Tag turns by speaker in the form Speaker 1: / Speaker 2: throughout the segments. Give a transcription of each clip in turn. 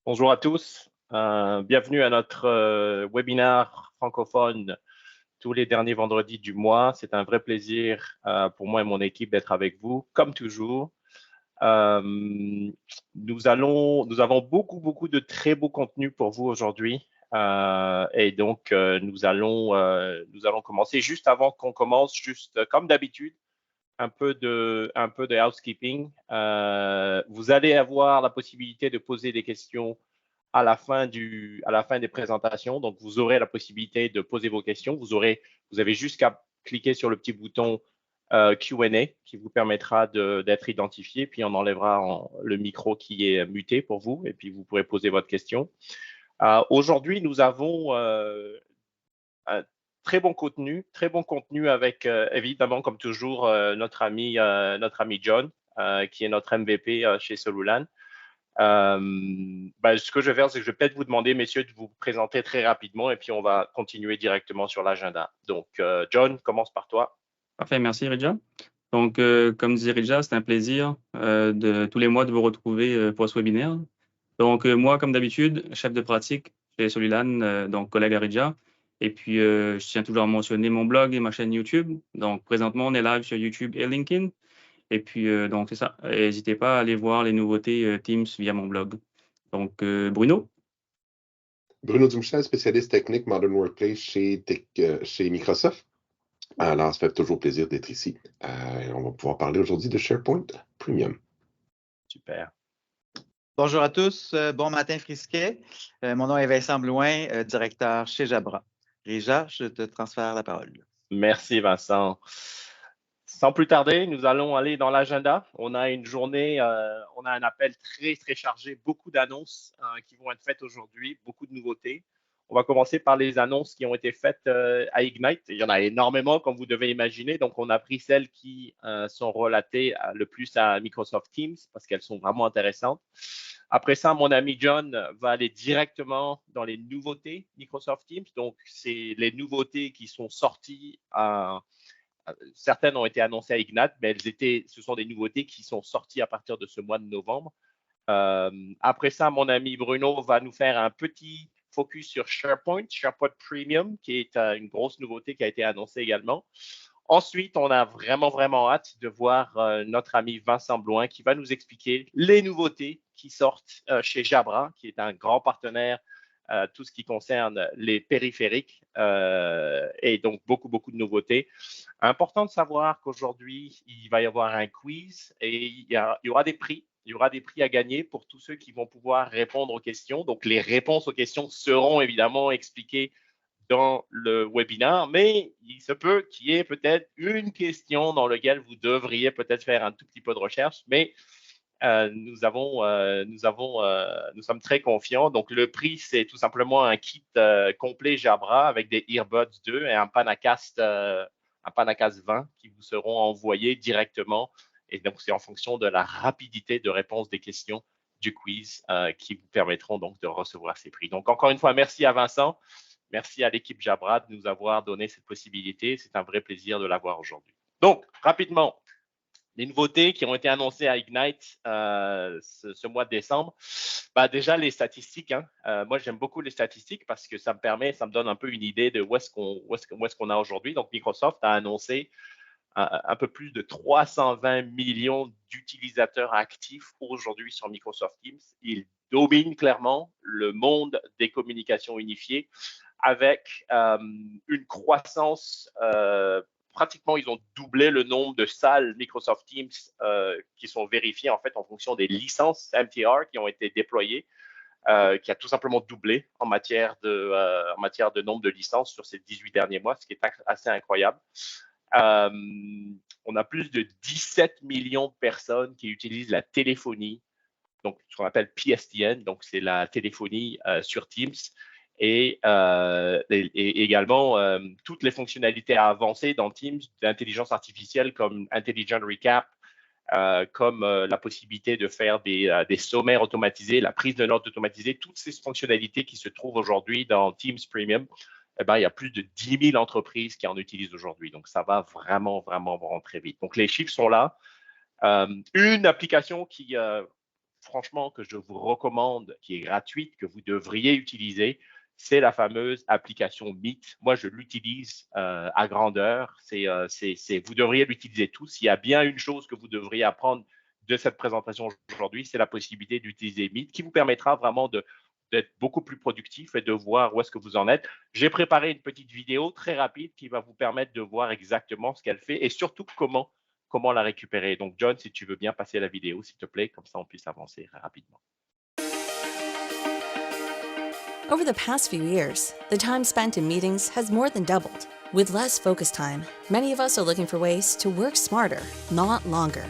Speaker 1: Bonjour à tous. Bienvenue à notre webinaire francophone tous les derniers vendredis du mois. C'est un vrai plaisir pour moi et mon équipe d'être avec vous, comme toujours. Nous avons beaucoup de très beaux contenus pour vous aujourd'hui. Et donc, nous allons commencer juste avant qu'on commence, juste comme d'habitude, un peu de housekeeping. Vous allez avoir la possibilité de poser des questions à la fin des présentations. Donc, vous aurez la possibilité de poser vos questions. Vous avez juste qu'à cliquer sur le petit bouton Q&A qui vous permettra d'être identifié. Puis, on enlèvera le micro qui est muté pour vous et puis vous pourrez poser votre question. Aujourd'hui, nous avons un très bon contenu avec évidemment, comme toujours, notre ami John, qui est notre MVP chez Solulan. Ce que je vais faire, c'est que je vais peut-être vous demander, messieurs, de vous présenter très rapidement et puis on va continuer directement sur l'agenda. Donc, John, commence par toi.
Speaker 2: Parfait, merci Ridja. Donc, comme disait Ridja, c'est un plaisir de tous les mois de vous retrouver pour ce webinaire. Donc, moi, comme d'habitude, chef de pratique chez Solulan, donc collègue à Ridja. Et puis, je tiens toujours à mentionner mon blog et ma chaîne YouTube. Donc, présentement, on est live sur YouTube et LinkedIn. Et puis, donc, c'est ça. N'hésitez pas à aller voir les nouveautés Teams via mon blog. Donc, Bruno.
Speaker 3: Bruno Dumchel, spécialiste technique Modern Workplace chez Microsoft. Alors, ça fait toujours plaisir d'être ici. On va pouvoir parler aujourd'hui de SharePoint Premium.
Speaker 1: Super.
Speaker 4: Bonjour à tous. Bon matin, Frisquet. Mon nom est Vincent Blouin, directeur chez Jabra. Rija, je te transfère la parole.
Speaker 1: Merci, Vincent. Sans plus tarder, nous allons aller dans l'agenda. On a une journée, on a un appel très chargé, beaucoup d'annonces qui vont être faites aujourd'hui, beaucoup de nouveautés. On va commencer par les annonces qui ont été faites à Ignite. Il y en a énormément, comme vous devez imaginer. Donc, on a pris celles qui sont relatées le plus à Microsoft Teams parce qu'elles sont vraiment intéressantes. Après ça, mon ami John va aller directement dans les nouveautés Microsoft Teams. Donc, c'est les nouveautés qui sont sorties. Certaines ont été annoncées à Ignite, mais ce sont des nouveautés qui sont sorties à partir de ce mois de novembre. Après ça, mon ami Bruno va nous faire un petit focus sur SharePoint Premium, qui est une grosse nouveauté qui a été annoncée également. Ensuite, on a vraiment hâte de voir notre ami Vincent Blouin qui va nous expliquer les nouveautés qui sortent chez Jabra, qui est un grand partenaire, tout ce qui concerne les périphériques et donc beaucoup de nouveautés. Important de savoir qu'aujourd'hui, il va y avoir un quiz et il y aura des prix. Il y aura des prix à gagner pour tous ceux qui vont pouvoir répondre aux questions. Donc, les réponses aux questions seront évidemment expliquées dans le webinaire, mais il se peut qu'il y ait peut-être une question dans laquelle vous devriez peut-être faire un tout petit peu de recherche, mais nous sommes très confiants. Donc, le prix, c'est tout simplement un kit complet Jabra avec des Earbuds 2 et un Panacast 20 qui vous seront envoyés directement. Et donc, c'est en fonction de la rapidité de réponse des questions du quiz qui vous permettront donc de recevoir ces prix. Donc, encore une fois, merci à Vincent. Merci à l'équipe Jabra de nous avoir donné cette possibilité. C'est un vrai plaisir de l'avoir aujourd'hui. Donc, rapidement, les nouveautés qui ont été annoncées à Ignite ce mois de décembre. Déjà, les statistiques. Moi, j'aime beaucoup les statistiques parce que ça me donne un peu une idée de où est-ce qu'on a aujourd'hui. Donc, Microsoft a annoncé un peu plus de 320 millions d'utilisateurs actifs aujourd'hui sur Microsoft Teams. Ils dominent clairement le monde des communications unifiées avec une croissance pratiquement, ils ont doublé le nombre de salles Microsoft Teams qui sont vérifiées en fait en fonction des licences MTR qui ont été déployées, qui a tout simplement doublé en matière de nombre de licences sur ces 18 derniers mois, ce qui est assez incroyable. On a plus de 17 millions de personnes qui utilisent la téléphonie, donc ce qu'on appelle PSTN, donc c'est la téléphonie sur Teams. Et également toutes les fonctionnalités avancées dans Teams d'intelligence artificielle comme Intelligent Recap, comme la possibilité de faire des sommaires automatisés, la prise de notes automatisée, toutes ces fonctionnalités qui se trouvent aujourd'hui dans Teams Premium, il y a plus de 10 000 entreprises qui en utilisent aujourd'hui. Donc, ça va vraiment très vite. Donc, les chiffres sont là. Une application qui franchement, que je vous recommande, qui est gratuite, que vous devriez utiliser, c'est la fameuse application Meet. Moi, je l'utilise à grandeur. Vous devriez l'utiliser tous. Il y a bien une chose que vous devriez apprendre de cette présentation aujourd'hui, c'est la possibilité d'utiliser Meet, qui vous permettra vraiment d'être beaucoup plus productif et de voir où est-ce que vous en êtes. J'ai préparé une petite vidéo très rapide qui va vous permettre de voir exactement ce qu'elle fait et surtout comment la récupérer. Donc, John, si tu veux bien passer la vidéo, s'il te plaît, comme ça on puisse avancer rapidement.
Speaker 5: Over the past few years, the time spent in meetings has more than doubled. With less focus time, many of us are looking for ways to work smarter, not longer.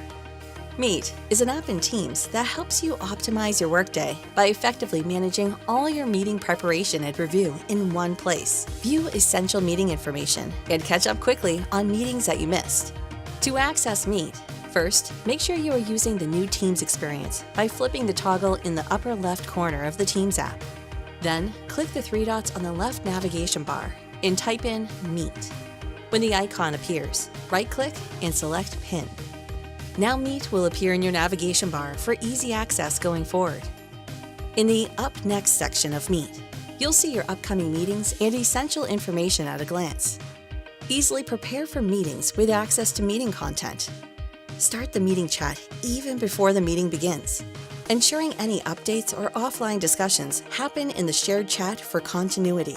Speaker 5: Meet is an app in Teams that helps you optimize your workday by effectively managing all your meeting preparation and review in one place. View essential meeting information and catch up quickly on meetings that you missed. To access Meet, first, make sure you are using the new Teams experience by flipping the toggle in the upper left corner of the Teams app. Then, click the three dots on the left navigation bar and type in Meet. When the icon appears, right-click and select Pin. Now Meet will appear in your navigation bar for easy access going forward. In the Up Next section of Meet, you'll see your upcoming meetings and essential information at a glance. Easily prepare for meetings with access to meeting content. Start the meeting chat even before the meeting begins, ensuring any updates or offline discussions happen in the shared chat for continuity.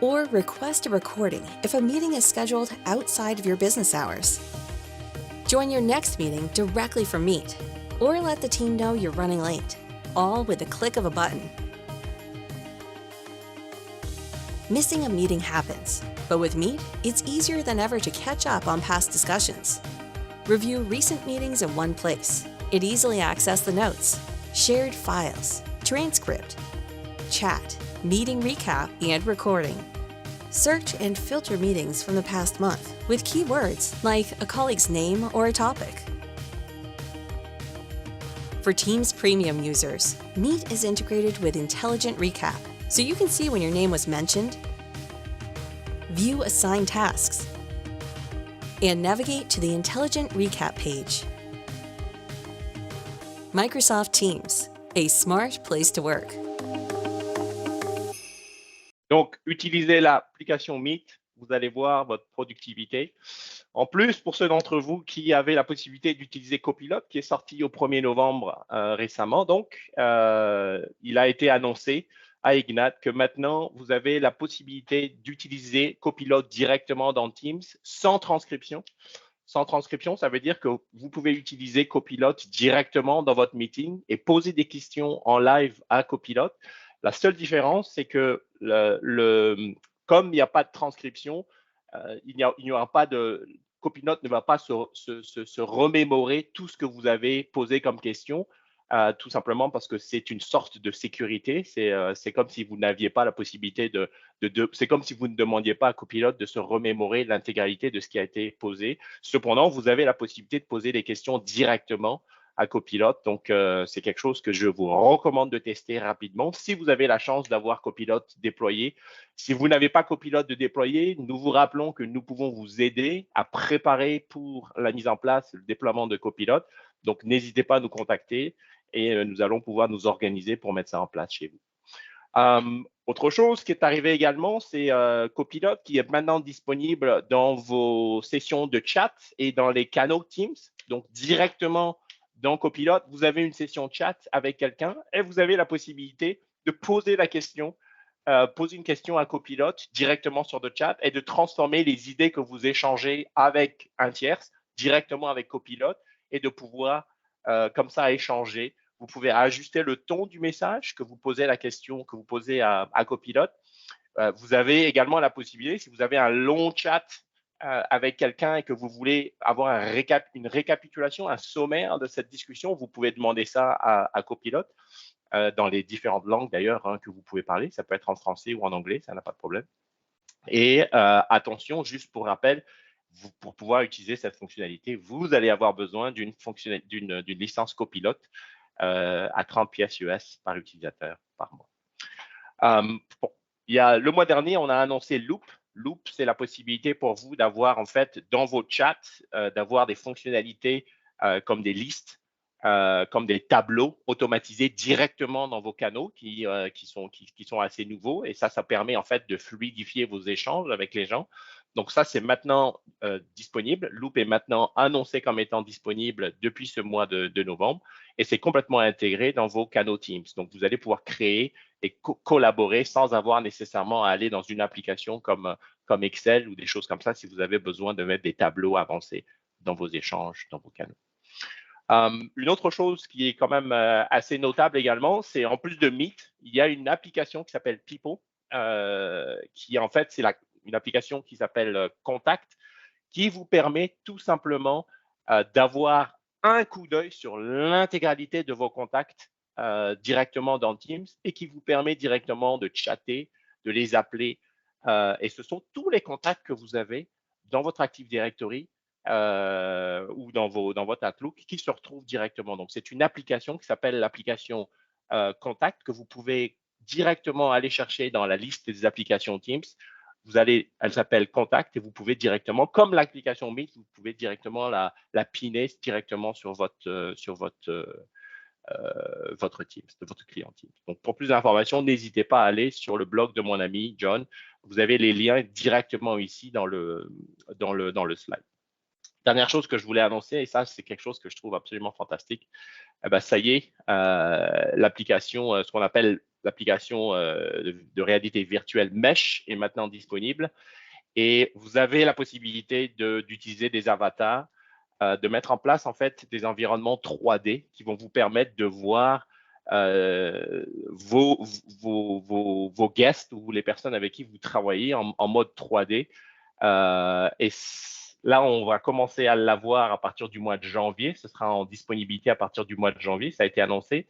Speaker 5: Or request a recording if a meeting is scheduled outside of your business hours. Join your next meeting directly from Meet, or let the team know you're running late, all with the click of a button. Missing a meeting happens, but with Meet, it's easier than ever to catch up on past discussions. Review recent meetings in one place. It easily access the notes, shared files, transcript, chat, meeting recap, and recording. Search and filter meetings from the past month with keywords like a colleague's name or a topic. For Teams Premium users, Meet is integrated with Intelligent Recap, so you can see when your name was mentioned, view assigned tasks, and navigate to the Intelligent Recap page. Microsoft Teams, a smart place to work.
Speaker 1: Donc, utilisez l'application Meet, vous allez voir votre productivité. En plus, pour ceux d'entre vous qui avaient la possibilité d'utiliser Copilot, qui est sorti au 1er novembre récemment, donc, il a été annoncé à Ignite que maintenant, vous avez la possibilité d'utiliser Copilot directement dans Teams sans transcription. Sans transcription, ça veut dire que vous pouvez utiliser Copilot directement dans votre meeting et poser des questions en live à Copilot. La seule différence, c'est que comme il n'y a pas de transcription, il n'y aura pas de Copilot ne va pas se remémorer tout ce que vous avez posé comme question, tout simplement parce que c'est une sorte de sécurité. C'est comme si vous n'aviez pas la possibilité c'est comme si vous ne demandiez pas à Copilot de se remémorer l'intégralité de ce qui a été posé. Cependant, vous avez la possibilité de poser des questions directement à Copilot. Donc, c'est quelque chose que je vous recommande de tester rapidement. Si vous avez la chance d'avoir Copilot déployé, si vous n'avez pas Copilot de déployer, nous vous rappelons que nous pouvons vous aider à préparer pour la mise en place, le déploiement de Copilot. Donc, n'hésitez pas à nous contacter et nous allons pouvoir nous organiser pour mettre ça en place chez vous. Autre chose qui est arrivé également, c'est Copilot qui est maintenant disponible dans vos sessions de chat et dans les canaux Teams. Donc, directement dans Copilot, vous avez une session chat avec quelqu'un et vous avez la possibilité de poser la question, poser une question à Copilot directement sur le chat et de transformer les idées que vous échangez avec un tierce directement avec Copilot et de pouvoir comme ça échanger. Vous pouvez ajuster le ton du message que vous posez la question, que vous posez à Copilot. Vous avez également la possibilité, si vous avez un long chat avec quelqu'un et que vous voulez avoir une récapitulation, un sommaire de cette discussion, vous pouvez demander ça à Copilot dans les différentes langues d'ailleurs que vous pouvez parler. Ça peut être en français ou en anglais, ça n'a pas de problème. Et attention, juste pour rappel, pour pouvoir utiliser cette fonctionnalité, vous allez avoir besoin d'une licence Copilot à 30 pièces US par utilisateur par mois. Le mois dernier, on a annoncé Loop. Loop, c'est la possibilité pour vous d'avoir en fait dans vos chats, d'avoir des fonctionnalités comme des listes comme des tableaux automatisés directement dans vos canaux qui sont assez nouveaux. Et ça permet en fait de fluidifier vos échanges avec les gens. Donc ça, c'est maintenant disponible. Loop est maintenant annoncé comme étant disponible depuis ce mois de novembre et c'est complètement intégré dans vos canaux Teams. Donc, vous allez pouvoir créer et collaborer sans avoir nécessairement à aller dans une application comme Excel ou des choses comme ça si vous avez besoin de mettre des tableaux avancés dans vos échanges, dans vos canaux. Une autre chose qui est quand même assez notable également, c'est en plus de Meet, il y a une application qui s'appelle People, qui en fait, c'est une application qui s'appelle Contact, qui vous permet tout simplement d'avoir un coup d'œil sur l'intégralité de vos contacts directement dans Teams et qui vous permet directement de chatter, de les appeler. Et ce sont tous les contacts que vous avez dans votre Active Directory ou dans votre Outlook qui se retrouvent directement. Donc, c'est une application qui s'appelle l'application Contact que vous pouvez directement aller chercher dans la liste des applications Teams. Elle s'appelle Contact et vous pouvez directement, comme l'application Meet, vous pouvez directement la piner directement sur votre Teams, de votre client Teams. Donc, pour plus d'informations, n'hésitez pas à aller sur le blog de mon ami John. Vous avez les liens directement ici dans le slide. Dernière chose que je voulais annoncer, et ça, c'est quelque chose que je trouve absolument fantastique. Ça y est, l'application, ce qu'on appelle l'application de réalité virtuelle Mesh est maintenant disponible. Et vous avez la possibilité d'utiliser des avatars, de mettre en place en fait des environnements 3D qui vont vous permettre de voir vos guests ou les personnes avec qui vous travaillez en mode 3D. Et là, on va commencer à l'avoir à partir du mois de janvier. Ce sera en disponibilité à partir du mois de janvier. Ça a été annoncé.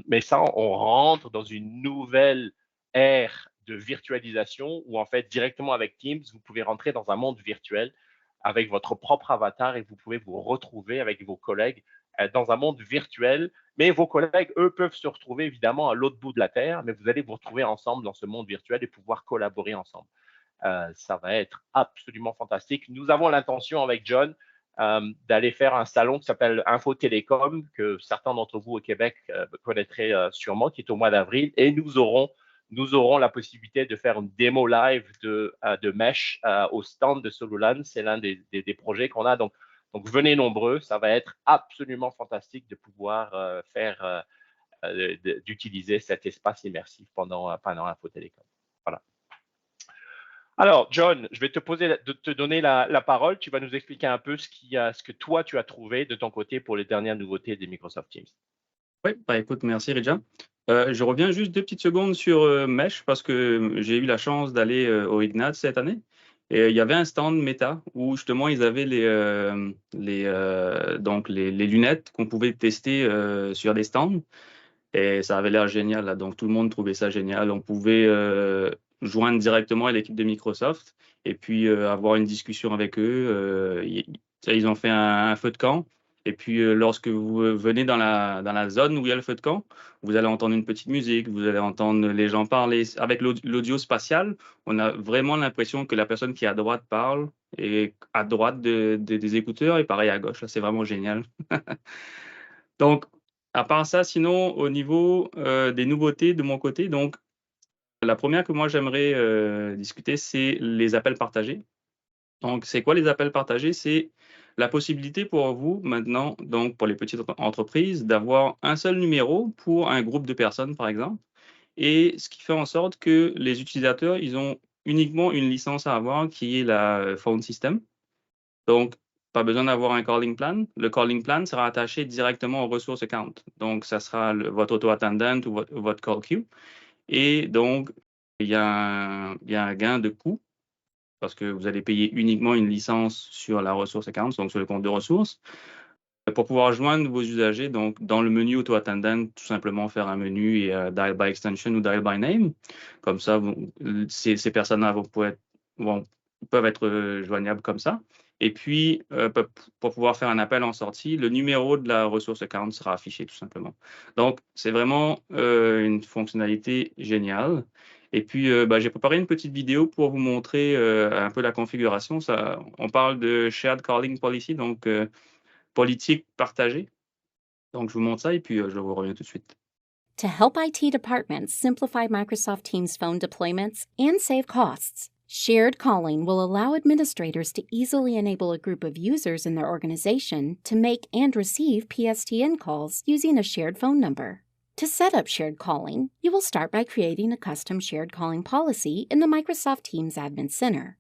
Speaker 1: Mais ça, on rentre dans une nouvelle ère de virtualisation où, en fait, directement avec Teams, vous pouvez rentrer dans un monde virtuel avec votre propre avatar et vous pouvez vous retrouver avec vos collègues dans un monde virtuel. Mais vos collègues, eux, peuvent se retrouver évidemment à l'autre bout de la Terre, mais vous allez vous retrouver ensemble dans ce monde virtuel et pouvoir collaborer ensemble. Ça va être absolument fantastique. Nous avons l'intention avec John d'aller faire un salon qui s'appelle Info Télécom, que certains d'entre vous au Québec connaîtraient sûrement, qui est au mois d'avril. Et nous aurons la possibilité de faire une démo live de Mesh au stand de Solulan. C'est l'un des projets qu'on a. Donc, venez nombreux. Ça va être absolument fantastique de pouvoir d'utiliser cet espace immersif pendant Info Télécom. Voilà. Alors, John, je vais te donner la parole. Tu vas nous expliquer un peu ce que toi, tu as trouvé de ton côté pour les dernières nouveautés des Microsoft Teams.
Speaker 2: Oui, écoute, merci Rija. Je reviens juste 2 petites secondes sur Mesh parce que j'ai eu la chance d'aller au Ignite cette année. Et il y avait un stand Meta où justement ils avaient donc les lunettes qu'on pouvait tester sur des stands. Et ça avait l'air génial, là. Donc, tout le monde trouvait ça génial. On pouvait joindre directement à l'équipe de Microsoft et puis avoir une discussion avec eux. Ils ont fait un feu de camp. Et puis, lorsque vous venez dans la zone où il y a le feu de camp, vous allez entendre une petite musique, vous allez entendre les gens parler. Avec l'audio spatial, on a vraiment l'impression que la personne qui est à droite parle et à droite des écouteurs et pareil à gauche. C'est vraiment génial. Donc, à part ça, sinon, au niveau des nouveautés de mon côté, donc, la première que moi j'aimerais discuter, c'est les appels partagés. Donc, c'est quoi les appels partagés? C'est la possibilité pour vous maintenant, donc pour les petites entreprises, d'avoir un seul numéro pour un groupe de personnes, par exemple. Et ce qui fait en sorte que les utilisateurs, ils ont uniquement une licence à avoir qui est la phone system. Donc, pas besoin d'avoir un calling plan. Le calling plan sera attaché directement aux ressources account. Donc, ça sera votre auto-attendant ou votre call queue. Et donc, il y a un gain de coût parce que vous allez payer uniquement une licence sur la ressource account, donc sur le compte de ressources. Pour pouvoir joindre vos usagers, donc dans le menu auto-attendant, tout simplement faire un menu et dial by extension ou dial by name. Comme ça, ces personnes-là peuvent être joignables comme ça. Et puis, pour pouvoir faire un appel en sortie, le numéro de la ressource account sera affiché tout simplement. Donc, c'est vraiment une fonctionnalité géniale. Et puis, j'ai préparé une petite vidéo pour vous montrer un peu la configuration. On parle de Shared Calling Policy, donc politique partagée. Donc, je vous montre ça et puis je vous reviens tout de suite.
Speaker 6: To help IT departments simplify Microsoft Teams phone deployments and save costs, shared calling will allow administrators to easily enable a group of users in their organization to make and receive PSTN calls using a shared phone number. To set up shared calling, you will start by creating a custom shared calling policy in the Microsoft Teams Admin Center.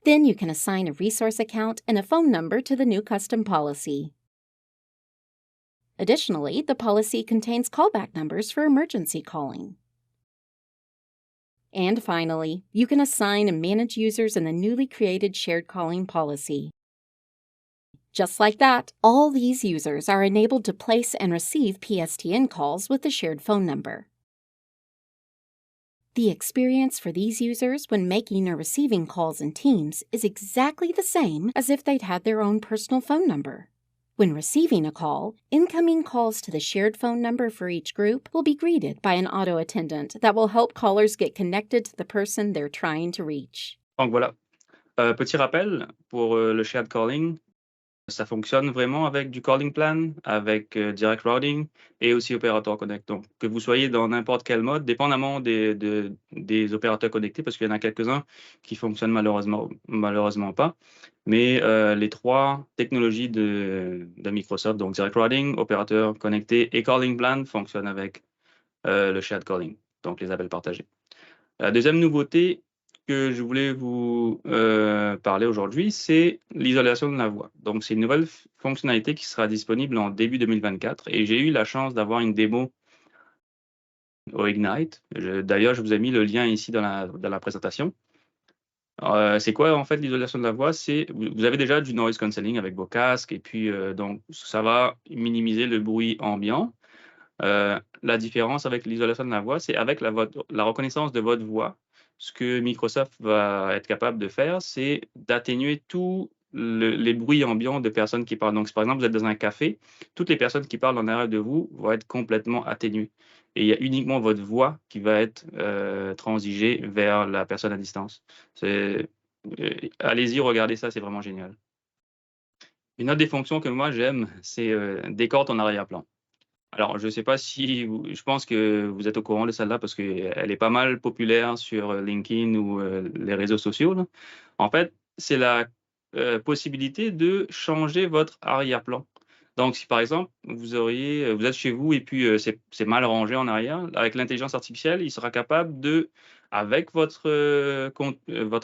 Speaker 6: Then you can assign a resource account and a phone number to the new custom policy. Additionally, the policy contains callback numbers for emergency calling. And finally, you can assign and manage users in the newly created shared calling policy. Just like that, all these users are enabled to place and receive PSTN calls with the shared phone number. The experience for these users when making or receiving calls in Teams is exactly the same as if they'd had their own personal phone number. When receiving a call, incoming calls to the shared phone number for each group will be greeted by an auto attendant that will help callers get connected to the person they're trying to reach.
Speaker 2: Donc voilà. Petit rappel pour le shared calling. Ça fonctionne vraiment avec du calling plan, avec direct routing et aussi opérateur connect. Donc, que vous soyez dans n'importe quel mode, dépendamment des opérateurs connectés, parce qu'il y en a quelques-uns qui fonctionnent malheureusement pas. Mais les trois technologies de Microsoft, donc direct routing, opérateur connecté et calling plan, fonctionnent avec le shared calling, donc les appels partagés. La deuxième nouveauté que je voulais vous parler aujourd'hui, c'est l'isolation de la voix. Donc, c'est une nouvelle fonctionnalité qui sera disponible en début 2024 et j'ai eu la chance d'avoir une démo au Ignite. D'ailleurs, je vous ai mis le lien ici dans la présentation. C'est quoi en fait l'isolation de la voix? Vous avez déjà du noise cancelling avec vos casques et puis donc ça va minimiser le bruit ambiant. La différence avec l'isolation de la voix, c'est avec la reconnaissance de votre voix. Ce que Microsoft va être capable de faire, c'est d'atténuer tous les bruits ambiants de personnes qui parlent. Donc, si par exemple, vous êtes dans un café, toutes les personnes qui parlent en arrière de vous vont être complètement atténuées. Et il y a uniquement votre voix qui va être transigée vers la personne à distance. Allez-y, regardez ça, c'est vraiment génial. Une autre des fonctions que moi j'aime, c'est décorte en arrière-plan. Alors, je ne sais pas si, je pense que vous êtes au courant de celle-là parce qu'elle est pas mal populaire sur LinkedIn ou les réseaux sociaux, là. En fait, c'est la possibilité de changer votre arrière-plan. Donc, si par exemple, vous êtes chez vous et puis c'est mal rangé en arrière, avec l'intelligence artificielle, il sera capable de, avec votre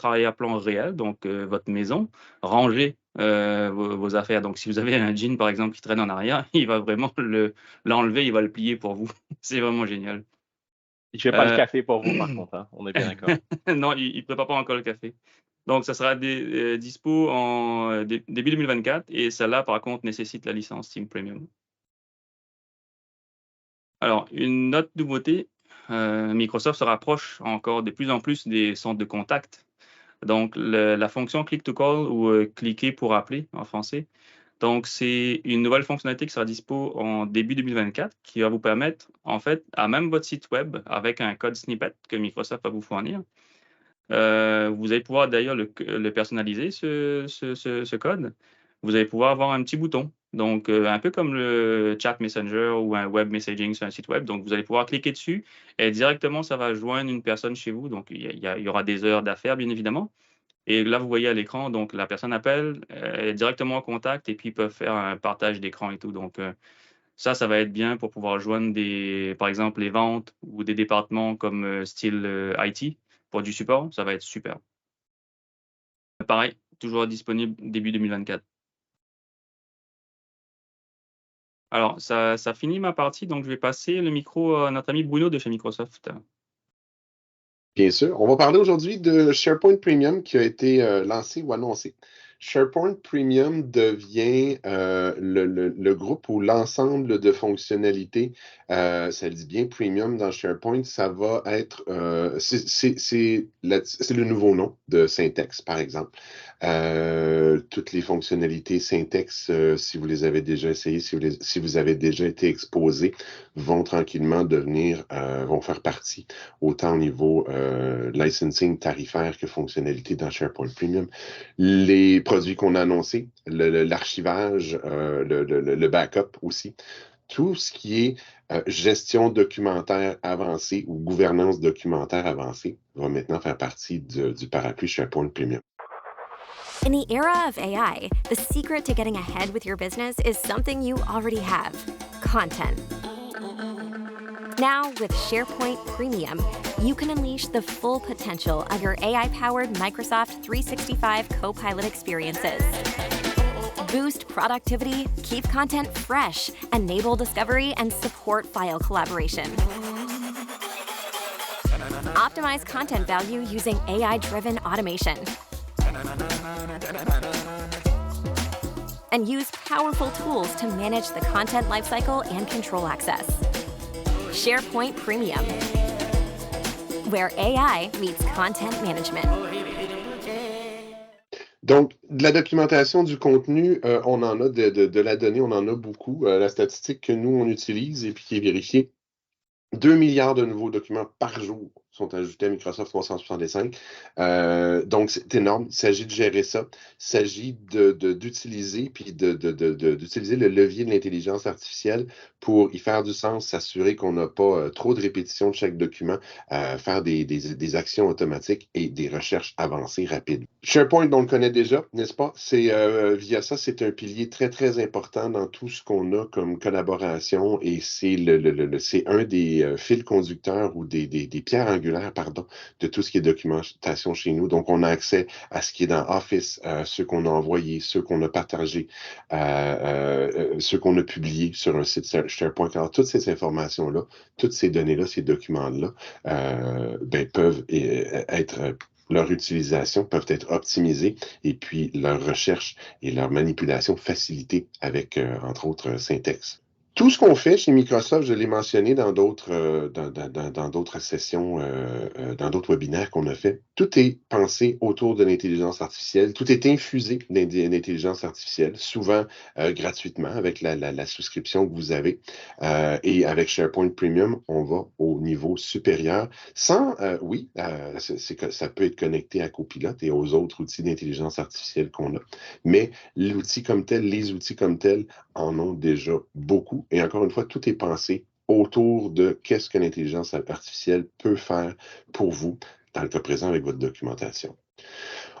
Speaker 2: arrière-plan réel, donc votre maison, ranger vos affaires. Donc, si vous avez un jean, par exemple, qui traîne en arrière, il va vraiment l'enlever, il va le plier pour vous. C'est vraiment génial.
Speaker 1: Il ne fait pas le café pour vous, par contre, hein? On est bien d'accord.
Speaker 2: Non, il ne prépare pas encore le café. Donc, ça sera dispo en début 2024 et celle-là, par contre, nécessite la licence Team Premium. Alors, une autre nouveauté, Microsoft se rapproche encore de plus en plus des centres de contact. Donc, la fonction Click to Call ou cliquer pour appeler en français. Donc, c'est une nouvelle fonctionnalité qui sera dispo en début 2024 qui va vous permettre, en fait, à même votre site web avec un code snippet que Microsoft va vous fournir. Vous allez pouvoir d'ailleurs le personnaliser, ce code. Vous allez pouvoir avoir un petit bouton. Donc, un peu comme le chat messenger ou un web messaging sur un site web. Donc, vous allez pouvoir cliquer dessus et directement, ça va joindre une personne chez vous. Donc, il y aura des heures d'affaires, bien évidemment. Et là, vous voyez à l'écran, donc la personne appelle, elle est directement en contact et puis ils peuvent faire un partage d'écran et tout. Donc, ça va être bien pour pouvoir joindre par exemple, les ventes ou des départements comme style IT pour du support. Ça va être super. Pareil, toujours disponible début 2024. Alors, ça finit ma partie, donc je vais passer le micro à notre ami Bruno de chez Microsoft.
Speaker 3: Bien sûr. On va parler aujourd'hui de SharePoint Premium qui a été lancé ou annoncé. SharePoint Premium devient le groupe où l'ensemble de fonctionnalités, ça le dit bien, Premium dans SharePoint, ça va être, c'est le nouveau nom de Syntex, par exemple. Toutes les fonctionnalités syntaxe, si vous les avez déjà essayées, si vous avez déjà été exposés, vont tranquillement vont faire partie, autant au niveau licensing tarifaire que fonctionnalité dans SharePoint Premium. Les produits qu'on a annoncés, l'archivage, le backup aussi, tout ce qui est gestion documentaire avancée ou gouvernance documentaire avancée va maintenant faire partie du parapluie SharePoint Premium.
Speaker 7: In the era of AI, the secret to getting ahead with your business is something you already have: content. Now, with SharePoint Premium, you can unleash the full potential of your AI-powered Microsoft 365 Copilot experiences. Boost productivity, keep content fresh, enable discovery, and support file collaboration. Optimize content value using AI-driven automation. And use powerful tools to manage the content lifecycle and control access. SharePoint Premium, where AI meets content management.
Speaker 3: Donc, de la documentation du contenu, on en a de la donnée, on en a beaucoup. La statistique que nous, on utilise et puis qui est vérifiée, 2 milliards de nouveaux documents par jour sont ajoutés à Microsoft 365. Donc, c'est énorme. Il s'agit de gérer ça. Il s'agit d'utiliser puis d'utiliser le levier de l'intelligence artificielle pour y faire du sens, s'assurer qu'on n'a pas trop de répétitions de chaque document, faire des actions automatiques et des recherches avancées rapides. SharePoint, on le connaît déjà, n'est-ce pas? Via ça, c'est un pilier très, très important dans tout ce qu'on a comme collaboration et c'est c'est un des fils conducteurs ou des pierres angulaires de tout ce qui est documentation chez nous. Donc, on a accès à ce qui est dans Office, ceux qu'on a envoyés, ceux qu'on a partagés, ceux qu'on a publiés sur un site SharePoint. Alors, toutes ces informations-là, toutes ces données-là, ces documents-là, peuvent être... leur utilisation peuvent être optimisées et puis leur recherche et leur manipulation facilitée avec, entre autres, Syntex. Tout ce qu'on fait chez Microsoft, je l'ai mentionné dans d'autres sessions, dans d'autres webinaires qu'on a fait, tout est pensé autour de l'intelligence artificielle, tout est infusé d'intelligence artificielle, souvent gratuitement avec la souscription que vous avez. Et avec SharePoint Premium, on va au niveau supérieur. Ça peut être connecté à Copilot et aux autres outils d'intelligence artificielle qu'on a. Mais l'outil comme tel, les outils comme tels en ont déjà beaucoup. Et encore une fois, tout est pensé autour de qu'est-ce que l'intelligence artificielle peut faire pour vous, dans le cas présent avec votre documentation.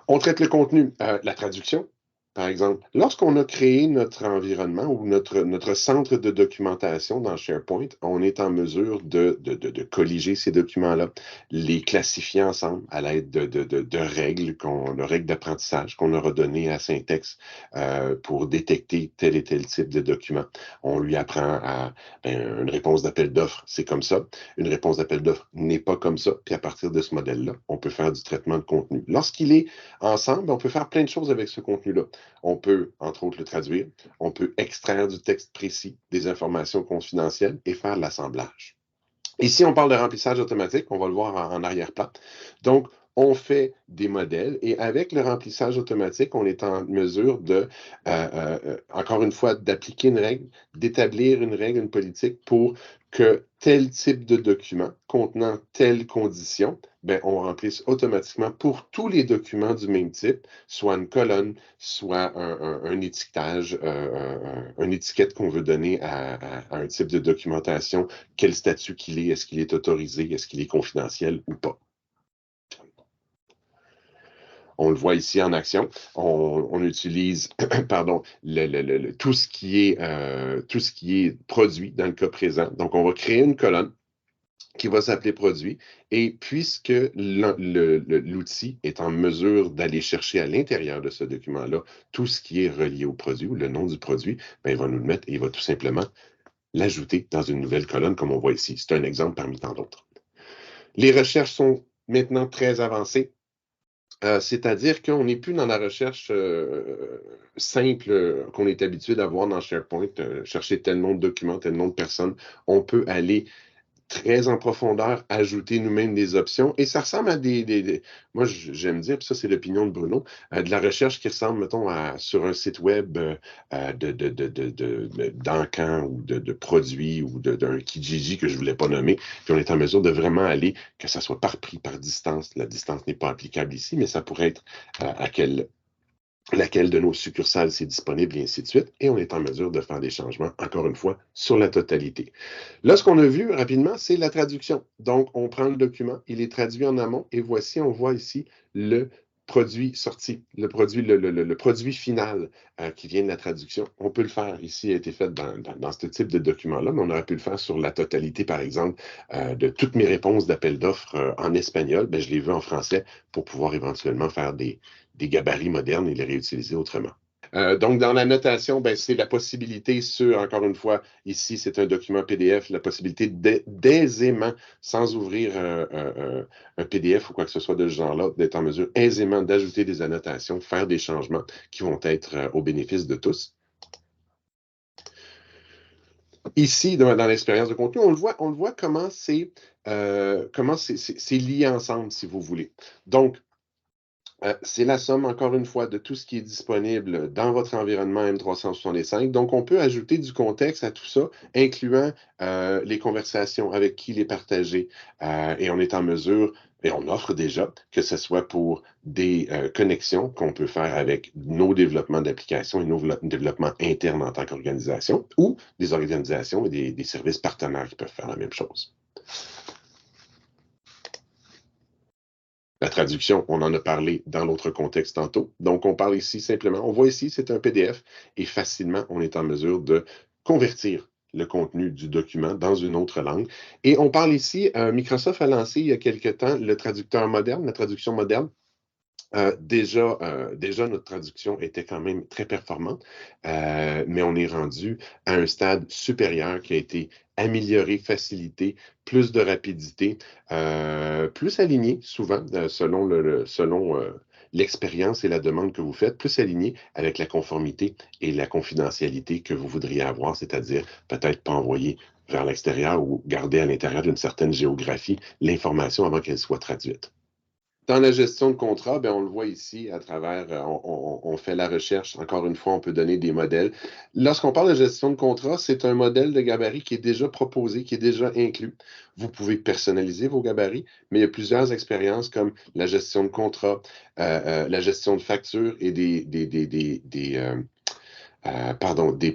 Speaker 3: On traite le contenu, la traduction, par exemple. Lorsqu'on a créé notre environnement ou notre centre de documentation dans SharePoint, on est en mesure de colliger ces documents-là, les classifier ensemble à l'aide de règles, de règles d'apprentissage qu'on aura données à Syntex pour détecter tel et tel type de document. On lui apprend une réponse d'appel d'offres, c'est comme ça. Une réponse d'appel d'offres n'est pas comme ça. Puis à partir de ce modèle-là, on peut faire du traitement de contenu. Lorsqu'il est ensemble, on peut faire plein de choses avec ce contenu-là. On peut, entre autres, le traduire. On peut extraire du texte précis des informations confidentielles et faire l'assemblage. Ici, on parle de remplissage automatique. On va le voir en arrière-plan. Donc, on fait des modèles et avec le remplissage automatique, on est en mesure encore une fois, d'appliquer une règle, d'établir une règle, une politique pour que tel type de document contenant telle condition, on remplisse automatiquement pour tous les documents du même type, soit une colonne, soit un étiquetage, une étiquette qu'on veut donner à un type de documentation, quel statut qu'il est, est-ce qu'il est autorisé, est-ce qu'il est confidentiel ou pas. On le voit ici en action. On utilise tout ce qui est produit dans le cas présent. Donc, on va créer une colonne qui va s'appeler produit. Et puisque l'outil est en mesure d'aller chercher à l'intérieur de ce document-là tout ce qui est relié au produit ou le nom du produit, il va nous le mettre et il va tout simplement l'ajouter dans une nouvelle colonne comme on voit ici. C'est un exemple parmi tant d'autres. Les recherches sont maintenant très avancées. C'est-à-dire qu'on n'est plus dans la recherche simple qu'on est habitué d'avoir dans SharePoint, chercher tel nom de document, tel nom de personne. On peut aller très en profondeur, ajouter nous-mêmes des options. Et ça ressemble à moi, j'aime dire, puis ça, c'est l'opinion de Bruno, de la recherche qui ressemble, mettons, sur un site web d'encans ou de produits ou d'un Kijiji que je ne voulais pas nommer. Puis on est en mesure de vraiment aller, que ça soit par prix, par distance. La distance n'est pas applicable ici, mais ça pourrait être laquelle de nos succursales c'est disponible, et ainsi de suite, et on est en mesure de faire des changements, encore une fois, sur la totalité. Là, ce qu'on a vu rapidement, c'est la traduction. Donc, on prend le document, il est traduit en amont, et voici, on voit ici le produit sorti, le produit final qui vient de la traduction. On peut le faire ici, a été fait dans ce type de document-là, mais on aurait pu le faire sur la totalité, par exemple, de toutes mes réponses d'appel d'offres en espagnol. Ben, je les veux en français pour pouvoir éventuellement faire des gabarits modernes et les réutiliser autrement. Donc, dans la notation, ben, c'est la possibilité encore une fois, ici, c'est un document PDF, la possibilité d'aisément, sans ouvrir un PDF ou quoi que ce soit de ce genre-là, d'être en mesure aisément d'ajouter des annotations, faire des changements qui vont être au bénéfice de tous. Ici, dans l'expérience de contenu, on le voit comment c'est lié ensemble, si vous voulez. Donc, c'est la somme, encore une fois, de tout ce qui est disponible dans votre environnement M365. Donc, on peut ajouter du contexte à tout ça, incluant les conversations avec qui les partager. Et on est en mesure, et on offre déjà, que ce soit pour des connexions qu'on peut faire avec nos développements d'applications et nos développements internes en tant qu'organisation, ou des organisations et des services partenaires qui peuvent faire la même chose. La traduction, on en a parlé dans l'autre contexte tantôt. Donc, on parle ici simplement, on voit ici, c'est un PDF et facilement, on est en mesure de convertir le contenu du document dans une autre langue. Et on parle ici, Microsoft a lancé il y a quelque temps le traducteur moderne, la traduction moderne. Déjà, notre traduction était quand même très performante, mais on est rendu à un stade supérieur qui a été amélioré, facilité, plus de rapidité, plus aligné souvent selon l'expérience et la demande que vous faites, plus aligné avec la conformité et la confidentialité que vous voudriez avoir, c'est-à-dire peut-être pas envoyer vers l'extérieur ou garder à l'intérieur d'une certaine géographie l'information avant qu'elle soit traduite. Dans la gestion de contrat, ben, on le voit ici à travers, on fait la recherche. Encore une fois, on peut donner des modèles. Lorsqu'on parle de gestion de contrat, c'est un modèle de gabarit qui est déjà proposé, qui est déjà inclus. Vous pouvez personnaliser vos gabarits, mais il y a plusieurs expériences comme la gestion de contrat, la gestion de factures et des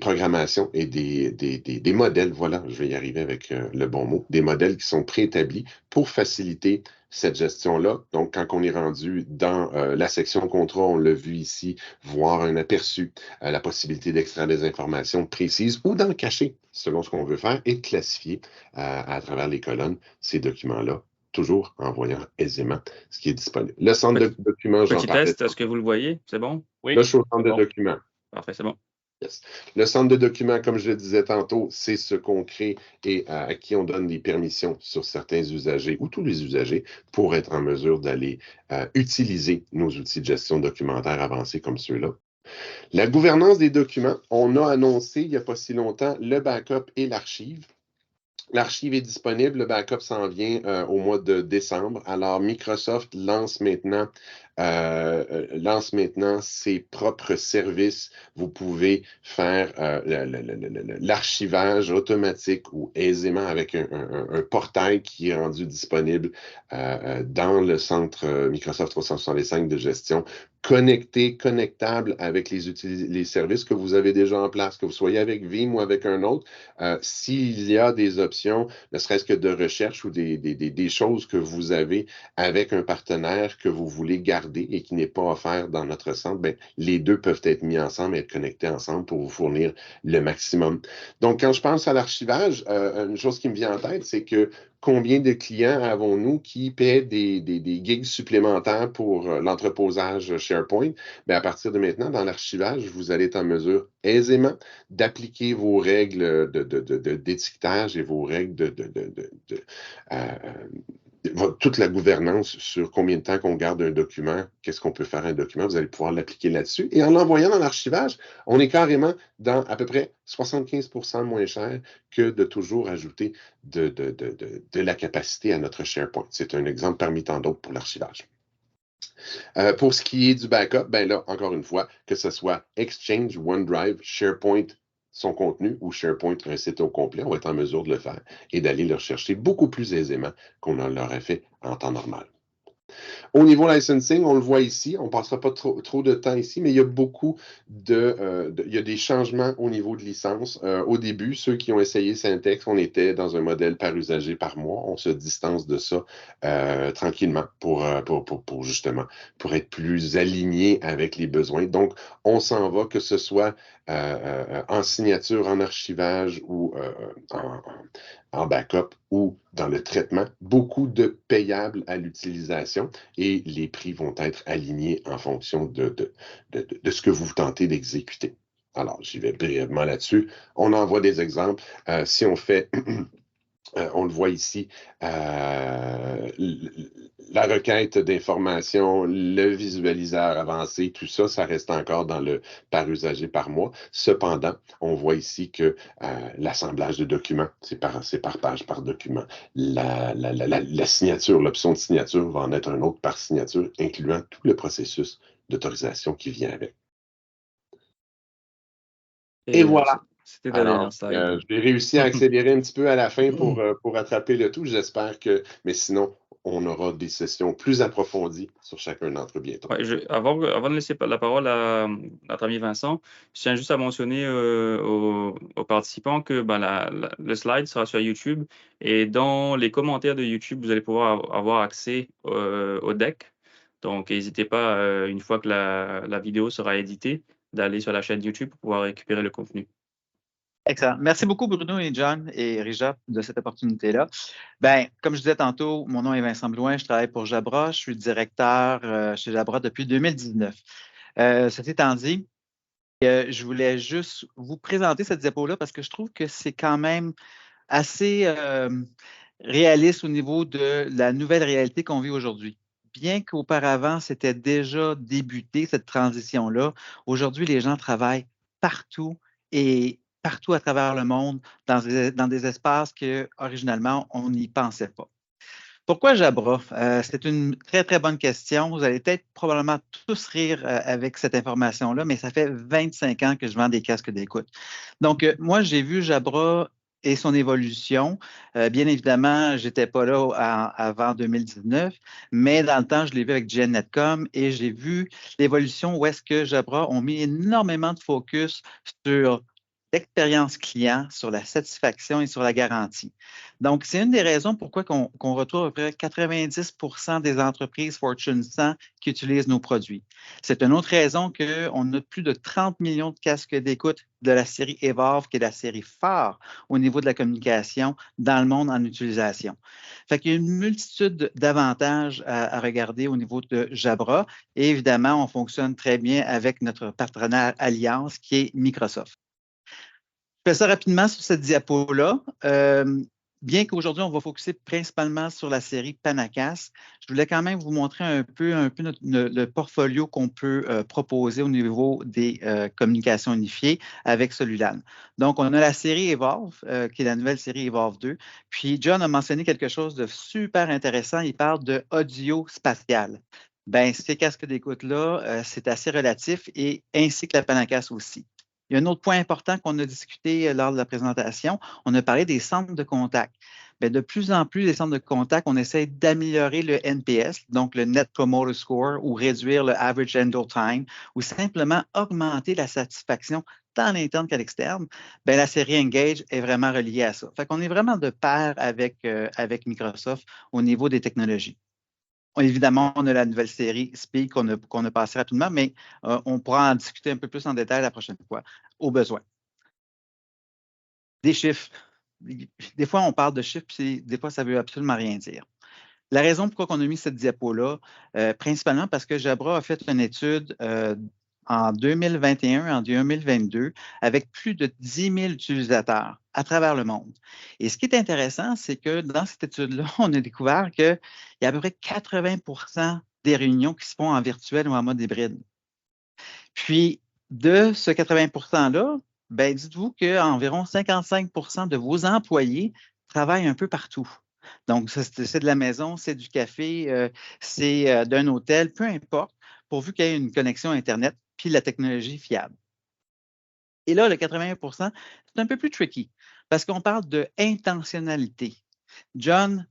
Speaker 3: programmations et des modèles, voilà, je vais y arriver avec le bon mot, des modèles qui sont préétablis pour faciliter cette gestion-là. Donc, quand on est rendu dans la section contrat, on l'a vu ici, voir un aperçu, la possibilité d'extraire des informations précises ou d'en cacher selon ce qu'on veut faire et de classifier à travers les colonnes ces documents-là, toujours en voyant aisément ce qui est disponible. Le centre de documents, j'en parlais.
Speaker 2: Petit test, est-ce que vous le voyez? C'est bon?
Speaker 1: Oui.
Speaker 3: Là, je suis au centre de documents.
Speaker 2: Parfait, c'est bon.
Speaker 3: Yes. Le centre de documents, comme je le disais tantôt, c'est ce qu'on crée et à qui on donne des permissions sur certains usagers ou tous les usagers pour être en mesure d'aller utiliser nos outils de gestion documentaire avancés comme ceux-là. La gouvernance des documents, on a annoncé il n'y a pas si longtemps le backup et l'archive. L'archive est disponible, le backup s'en vient au mois de décembre. Alors, Microsoft lance maintenant ses propres services. Vous pouvez faire l'archivage automatique ou aisément avec un portail qui est rendu disponible dans le centre Microsoft 365 de gestion, connectable avec les services que vous avez déjà en place, que vous soyez avec Veeam ou avec un autre. S'il y a des options, ne serait-ce que de recherche ou des choses que vous avez avec un partenaire que vous voulez garder et qui n'est pas offert dans notre centre, ben, les deux peuvent être mis ensemble et être connectés ensemble pour vous fournir le maximum. Donc, quand je pense à l'archivage, une chose qui me vient en tête, c'est que combien de clients avons-nous qui paient des gigs supplémentaires pour l'entreposage SharePoint? Bien, à partir de maintenant, dans l'archivage, vous allez être en mesure aisément d'appliquer vos règles d'étiquetage et vos règles toute la gouvernance sur combien de temps qu'on garde un document, qu'est-ce qu'on peut faire un document, vous allez pouvoir l'appliquer là-dessus. Et en l'envoyant dans l'archivage, on est carrément dans à peu près 75% moins cher que de toujours ajouter de la capacité à notre SharePoint. C'est un exemple parmi tant d'autres pour l'archivage. Pour ce qui est du backup, ben là, encore une fois, que ce soit Exchange, OneDrive, SharePoint, son contenu ou SharePoint, un site au complet, on va être en mesure de le faire et d'aller le rechercher beaucoup plus aisément qu'on l'aurait fait en temps normal. Au niveau licensing, on le voit ici, on ne passera pas trop de temps ici, mais il y a beaucoup il y a des changements au niveau de licence. Au début, ceux qui ont essayé Syntex, on était dans un modèle par usager par mois. On se distance de ça tranquillement pour justement, pour être plus aligné avec les besoins. Donc, on s'en va, que ce soit en signature, en archivage ou en backup ou dans le traitement, beaucoup de payables à l'utilisation et les prix vont être alignés en fonction de ce que vous tentez d'exécuter. Alors, j'y vais brièvement là-dessus. On en voit des exemples. Si on fait... on le voit ici, la requête d'informations, le visualiseur avancé, tout ça, ça reste encore dans le par usager par mois. Cependant, on voit ici que l'assemblage de documents, c'est par page, par document. La signature, l'option de signature va en être un autre par signature, incluant tout le processus d'autorisation qui vient avec. Et voilà.
Speaker 2: C'était la dernière slide.
Speaker 3: J'ai réussi à accélérer un petit peu à la fin pour attraper le tout. J'espère que, mais sinon, on aura des sessions plus approfondies sur chacun d'entre eux bientôt.
Speaker 2: Ouais, avant de laisser la parole à notre ami Vincent, je tiens juste à mentionner aux participants que le slide sera sur YouTube et dans les commentaires de YouTube, vous allez pouvoir avoir accès au deck. Donc, n'hésitez pas, une fois que la vidéo sera éditée, d'aller sur la chaîne YouTube pour pouvoir récupérer le contenu.
Speaker 4: Excellent. Merci beaucoup, Bruno et John et Rija, de cette opportunité-là. Ben, comme je disais tantôt, mon nom est Vincent Blouin, je travaille pour Jabra, je suis directeur chez Jabra depuis 2019. Ceci étant dit, je voulais juste vous présenter cette diapo-là parce que je trouve que c'est quand même assez réaliste au niveau de la nouvelle réalité qu'on vit aujourd'hui. Bien qu'auparavant, c'était déjà débuté, cette transition-là, aujourd'hui, les gens travaillent partout et partout à travers le monde dans des espaces que, originalement, on n'y pensait pas. Pourquoi Jabra? C'est une très, très bonne question. Vous allez peut-être probablement tous rire avec cette information-là, mais ça fait 25 ans que je vends des casques d'écoute. Donc, moi, j'ai vu Jabra et son évolution. Bien évidemment, je n'étais pas là avant 2019, mais dans le temps, je l'ai vu avec GenNetcom et j'ai vu l'évolution où est-ce que Jabra ont mis énormément de focus sur l'expérience client, sur la satisfaction et sur la garantie. Donc, c'est une des raisons pourquoi qu'on retrouve à peu près 90% des entreprises Fortune 100 qui utilisent nos produits. C'est une autre raison qu'on a plus de 30 millions de casques d'écoute de la série Evolve, qui est la série phare au niveau de la communication dans le monde en utilisation. Fait qu'il y a une multitude d'avantages à regarder au niveau de Jabra. Et évidemment, on fonctionne très bien avec notre partenaire Alliance, qui est Microsoft. Je fais ça rapidement sur cette diapo-là. Bien qu'aujourd'hui, on va focuser principalement sur la série Panacas, je voulais quand même vous montrer un peu le portfolio qu'on peut proposer au niveau des communications unifiées avec Solulan. Donc, on a la série Evolve, qui est la nouvelle série Evolve 2. Puis, John a mentionné quelque chose de super intéressant. Il parle de audio spatial. Bien, ces casques d'écoute-là, c'est assez relatif et ainsi que la Panacas aussi. Il y a un autre point important qu'on a discuté lors de la présentation. On a parlé des centres de contact. Bien, de plus en plus, les centres de contact, on essaie d'améliorer le NPS, donc le Net Promoter Score, ou réduire le Average Handle Time, ou simplement augmenter la satisfaction tant à l'interne qu'à l'externe. Bien, la série Engage est vraiment reliée à ça. Fait qu'on est vraiment de pair avec Microsoft au niveau des technologies. Évidemment, on a la nouvelle série Speak qu'on a passé rapidement, mais on pourra en discuter un peu plus en détail la prochaine fois, au besoin. Des chiffres. Des fois, on parle de chiffres, puis des fois, ça ne veut absolument rien dire. La raison pourquoi on a mis cette diapo-là, principalement parce que Jabra a fait une étude en 2021, en 2022, avec plus de 10 000 utilisateurs à travers le monde. Et ce qui est intéressant, c'est que dans cette étude-là, on a découvert qu'il y a à peu près 80% des réunions qui se font en virtuel ou en mode hybride. Puis, de ce 80%-là, ben, dites-vous qu'environ 55% de vos employés travaillent un peu partout. Donc, c'est de la maison, c'est du café, c'est d'un hôtel, peu importe, pourvu qu'il y ait une connexion Internet puis la technologie fiable. Et là, le 81%, c'est un peu plus tricky parce qu'on parle de intentionnalité. John,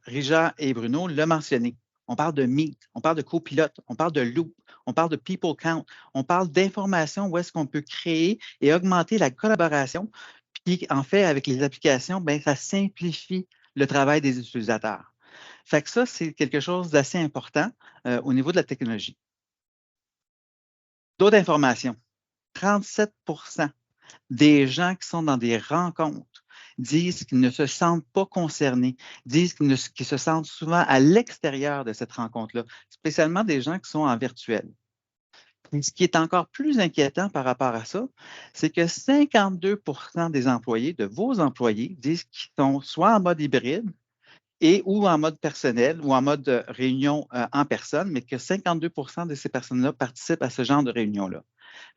Speaker 4: Rija et Bruno l'ont mentionné. On parle de Meet, on parle de copilote, on parle de Loop, on parle de People Count, on parle d'informations où est-ce qu'on peut créer et augmenter la collaboration. Puis, en fait, avec les applications, ben, ça simplifie le travail des utilisateurs. Fait que ça, c'est quelque chose d'assez important au niveau de la technologie. D'autres informations. 37% des gens qui sont dans des rencontres disent qu'ils ne se sentent pas concernés, disent qu'ils se sentent souvent à l'extérieur de cette rencontre-là, spécialement des gens qui sont en virtuel. Et ce qui est encore plus inquiétant par rapport à ça, c'est que 52% des employés, de vos employés, disent qu'ils sont soit en mode hybride et ou en mode personnel ou en mode réunion en personne, mais que 52% de ces personnes-là participent à ce genre de réunion-là.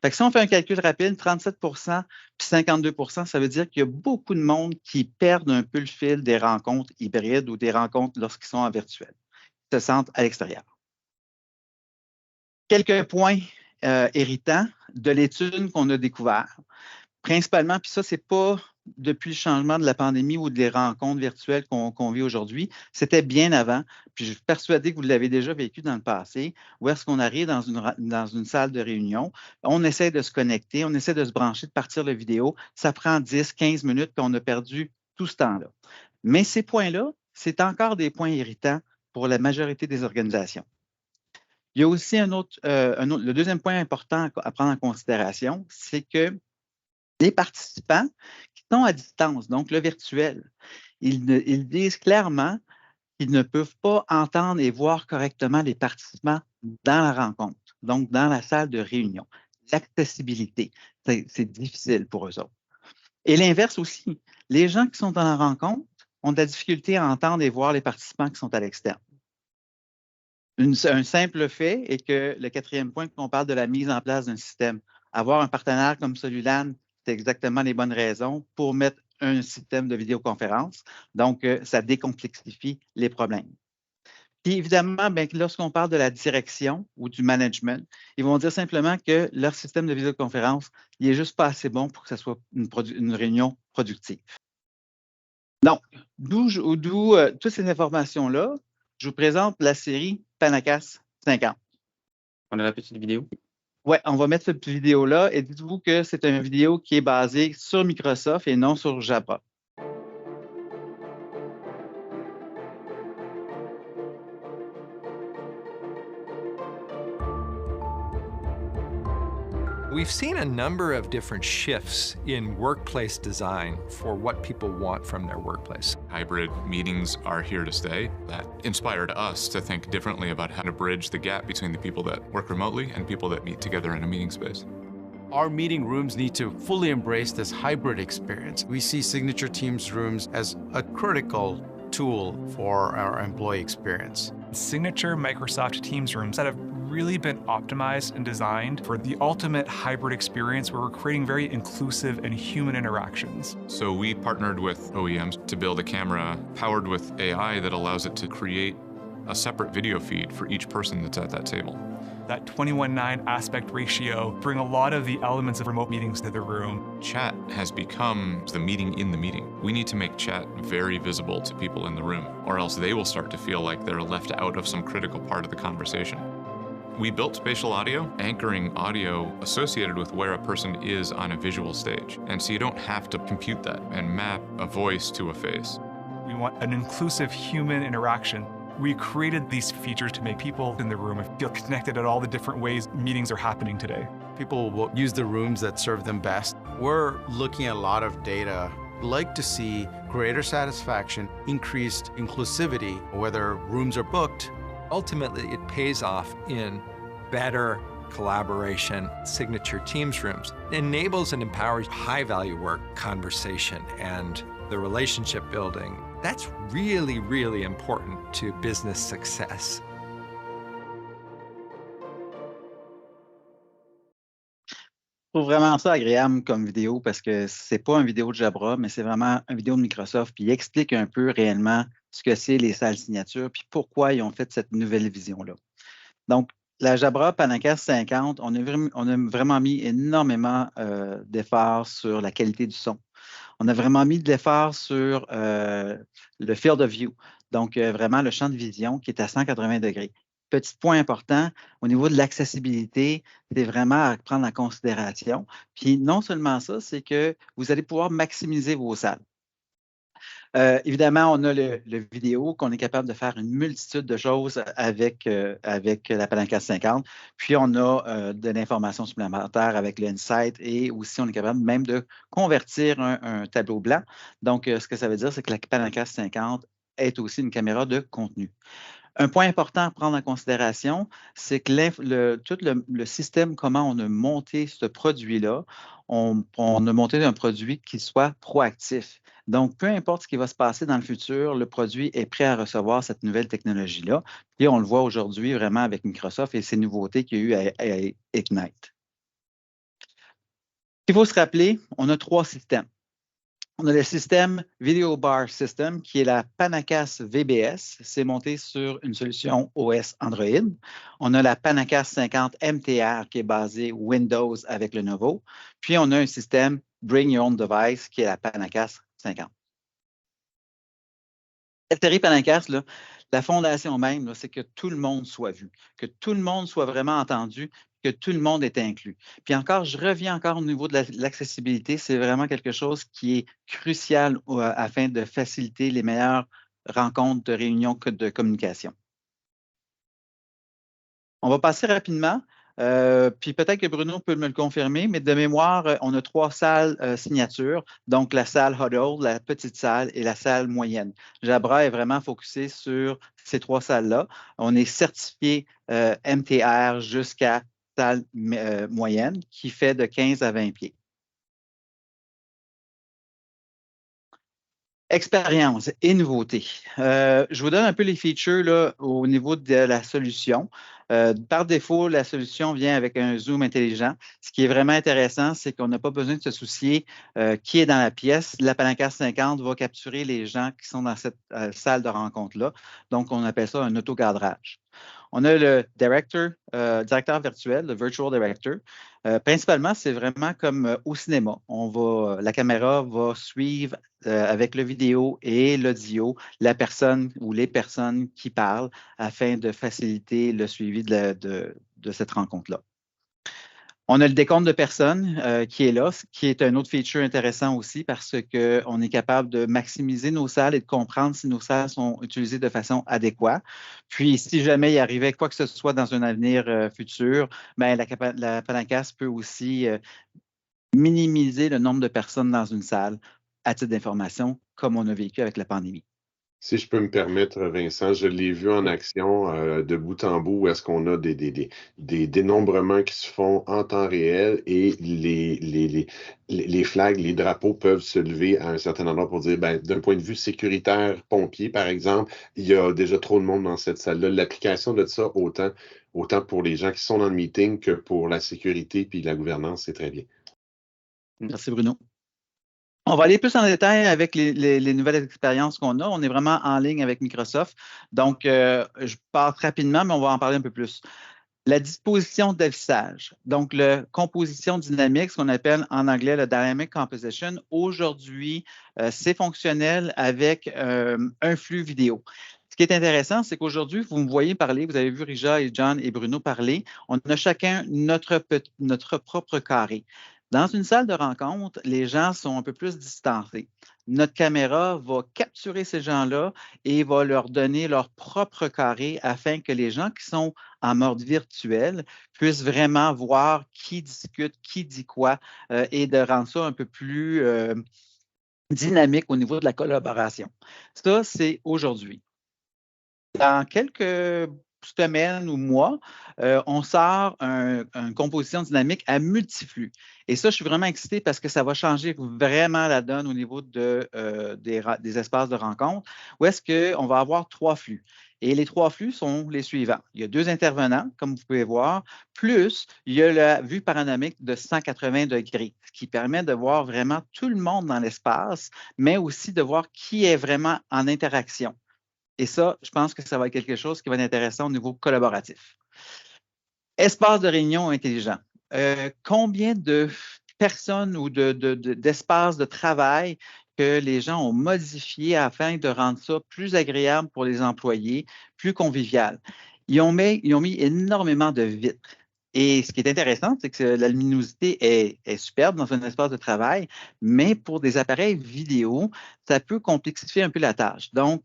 Speaker 4: Fait que si on fait un calcul rapide, 37% puis 52%, ça veut dire qu'il y a beaucoup de monde qui perdent un peu le fil des rencontres hybrides ou des rencontres lorsqu'ils sont en virtuel. Ils se sentent à l'extérieur. Quelques points irritants de l'étude qu'on a découvert. Principalement, puis ça, c'est pas depuis le changement de la pandémie ou des rencontres virtuelles qu'on vit aujourd'hui, c'était bien avant, puis je suis persuadé que vous l'avez déjà vécu dans le passé, où est-ce qu'on arrive dans une salle de réunion, on essaie de se connecter, on essaie de se brancher, de partir la vidéo, ça prend 10, 15 minutes, puis on a perdu tout ce temps-là. Mais ces points-là, c'est encore des points irritants pour la majorité des organisations. Il y a aussi le deuxième point important à prendre en considération, c'est que les participants qui sont à distance, donc le virtuel, ils disent clairement qu'ils ne peuvent pas entendre et voir correctement les participants dans la rencontre, donc dans la salle de réunion. L'accessibilité, c'est difficile pour eux autres. Et l'inverse aussi, les gens qui sont dans la rencontre ont de la difficulté à entendre et voir les participants qui sont à l'externe. Un simple fait est que le quatrième point, qu'on parle de la mise en place d'un système. Avoir un partenaire comme Solulan, c'est exactement les bonnes raisons pour mettre un système de vidéoconférence. Donc, ça décomplexifie les problèmes. Puis, évidemment, bien, lorsqu'on parle de la direction ou du management, ils vont dire simplement que leur système de vidéoconférence, il n'est juste pas assez bon pour que ce soit une réunion productive. Donc, d'où toutes ces informations-là, je vous présente la série Panacas 50.
Speaker 2: On a la petite vidéo.
Speaker 4: Oui, on va mettre cette vidéo-là et dites-vous que c'est une vidéo qui est basée sur Microsoft et non sur Jabra.
Speaker 8: We've seen a number of different shifts in workplace design for what people want from their workplace.
Speaker 9: Hybrid meetings are here to stay. That inspired us to think differently about how to bridge the gap between the people that work remotely and people that meet together in a meeting space.
Speaker 10: Our meeting rooms need to fully embrace this hybrid experience. We see Signature Teams rooms as a critical tool for our employee experience.
Speaker 11: Signature Microsoft Teams rooms that have really been optimized and designed for the ultimate hybrid experience where we're creating very inclusive and human interactions.
Speaker 9: So we partnered with OEMs to build a camera powered with AI that allows it to create a separate video feed for each person that's at that table.
Speaker 11: That 21:9 aspect ratio bring a lot of the elements of remote meetings to the room.
Speaker 9: Chat has become the meeting in the meeting. We need to make chat very visible to people in the room, or else they will start to feel like they're left out of some critical part of the conversation. We built spatial audio, anchoring audio associated with where a person is on a visual stage. And so you don't have to compute that and map a voice to a face.
Speaker 11: We want an inclusive human interaction. We created these features to make people in the room feel connected at all the different ways meetings are happening today.
Speaker 10: People will use the rooms that serve them best. We're looking at a lot of data. We'd like to see greater satisfaction, increased inclusivity, whether rooms are booked.
Speaker 8: Ultimately, it pays off in better collaboration, signature Teams rooms. It enables and empowers high-value work, conversation, and the relationship building. That's really, really important to business success.
Speaker 4: Je trouve vraiment ça agréable comme vidéo parce que c'est pas une vidéo de Jabra, mais c'est vraiment une vidéo de Microsoft. Puis il explique un peu réellement ce que c'est les salles signatures, puis pourquoi ils ont fait cette nouvelle vision-là. Donc, la Jabra PanaCast 50, on a vraiment mis énormément d'efforts sur la qualité du son. On a vraiment mis de l'effort sur le field of view, donc vraiment le champ de vision qui est à 180 degrés. Petit point important, au niveau de l'accessibilité, c'est vraiment à prendre en considération. Puis non seulement ça, c'est que vous allez pouvoir maximiser vos salles. Évidemment, on a le vidéo qu'on est capable de faire une multitude de choses avec la PanaCast 50. Puis, on a de l'information supplémentaire avec l'Insight et aussi, on est capable même de convertir un tableau blanc. Donc, ce que ça veut dire, c'est que la PanaCast 50 est aussi une caméra de contenu. Un point important à prendre en considération, c'est que tout le système, comment on a monté ce produit-là, on a monté un produit qui soit proactif. Donc, peu importe ce qui va se passer dans le futur, le produit est prêt à recevoir cette nouvelle technologie-là. Et on le voit aujourd'hui vraiment avec Microsoft et ces nouveautés qu'il y a eu à Ignite. Il faut se rappeler, on a 3 systèmes. On a le système Video Bar System, qui est la PanaCast VBS. C'est monté sur une solution OS Android. On a la PanaCast 50 MTR, qui est basée Windows avec le Lenovo. Puis, on a un système Bring Your Own Device, qui est la PanaCast 50. Cette série PanaCast, là, la fondation même, c'est que tout le monde soit vu, que tout le monde soit vraiment entendu, que tout le monde est inclus. Puis encore, je reviens encore au niveau de l'accessibilité, c'est vraiment quelque chose qui est crucial afin de faciliter les meilleures rencontres de réunions de communication. On va passer rapidement, puis peut-être que Bruno peut me le confirmer, mais de mémoire, on a 3 salles signatures, donc la salle Huddle, la petite salle et la salle moyenne. Jabra est vraiment focusé sur ces 3 salles-là. On est certifié MTR jusqu'à salle moyenne qui fait de 15 à 20 pieds. Expérience et nouveautés. Je vous donne un peu les features là, au niveau de la solution. Par défaut, la solution vient avec un zoom intelligent. Ce qui est vraiment intéressant, c'est qu'on n'a pas besoin de se soucier qui est dans la pièce. La PanaCast 50 va capturer les gens qui sont dans cette salle de rencontre-là. Donc, on appelle ça un autocadrage. On a le directeur virtuel, le Virtual Director. Principalement, c'est vraiment comme au cinéma. La caméra va suivre avec le vidéo et l'audio la personne ou les personnes qui parlent afin de faciliter le suivi de cette rencontre-là. On a le décompte de personnes qui est là, qui est un autre feature intéressant aussi parce qu'on est capable de maximiser nos salles et de comprendre si nos salles sont utilisées de façon adéquate. Puis, si jamais il arrivait quoi que ce soit dans un avenir futur, bien, la PanaCast peut aussi minimiser le nombre de personnes dans une salle à titre d'information, comme on a vécu avec la pandémie.
Speaker 3: Si je peux me permettre, Vincent, je l'ai vu en action de bout en bout où est-ce qu'on a des dénombrements qui se font en temps réel et les flags, les drapeaux peuvent se lever à un certain endroit pour dire, ben, d'un point de vue sécuritaire, pompier, par exemple, il y a déjà trop de monde dans cette salle-là. L'application de ça, autant pour les gens qui sont dans le meeting que pour la sécurité puis la gouvernance, c'est très bien.
Speaker 4: Merci, Bruno. On va aller plus en détail avec les nouvelles expériences qu'on a. On est vraiment en ligne avec Microsoft. Donc, je passe rapidement, mais on va en parler un peu plus. La disposition d'affichage. Donc, la composition dynamique, ce qu'on appelle en anglais le Dynamic Composition. Aujourd'hui, c'est fonctionnel avec un flux vidéo. Ce qui est intéressant, c'est qu'aujourd'hui, vous me voyez parler, vous avez vu Rija et John et Bruno parler. On a chacun notre propre carré. Dans une salle de rencontre, les gens sont un peu plus distancés. Notre caméra va capturer ces gens-là et va leur donner leur propre carré afin que les gens qui sont en mode virtuel puissent vraiment voir qui discute, qui dit quoi et de rendre ça un peu plus dynamique au niveau de la collaboration. Ça, c'est aujourd'hui. Dans quelques semaine ou mois, on sort une composition dynamique à multiflux. Et ça, je suis vraiment excité parce que ça va changer vraiment la donne au niveau des espaces de rencontre, où est-ce qu'on va avoir 3 flux. Et les 3 flux sont les suivants. Il y a 2 intervenants, comme vous pouvez voir, plus il y a la vue panoramique de 180 degrés, ce qui permet de voir vraiment tout le monde dans l'espace, mais aussi de voir qui est vraiment en interaction. Et ça, je pense que ça va être quelque chose qui va être intéressant au niveau collaboratif. Espace de réunion intelligent. Combien de personnes ou d'espaces de travail que les gens ont modifié afin de rendre ça plus agréable pour les employés, plus convivial? Ils ont mis énormément de vitres. Et ce qui est intéressant, c'est que la luminosité est superbe dans un espace de travail, mais pour des appareils vidéo, ça peut complexifier un peu la tâche. Donc,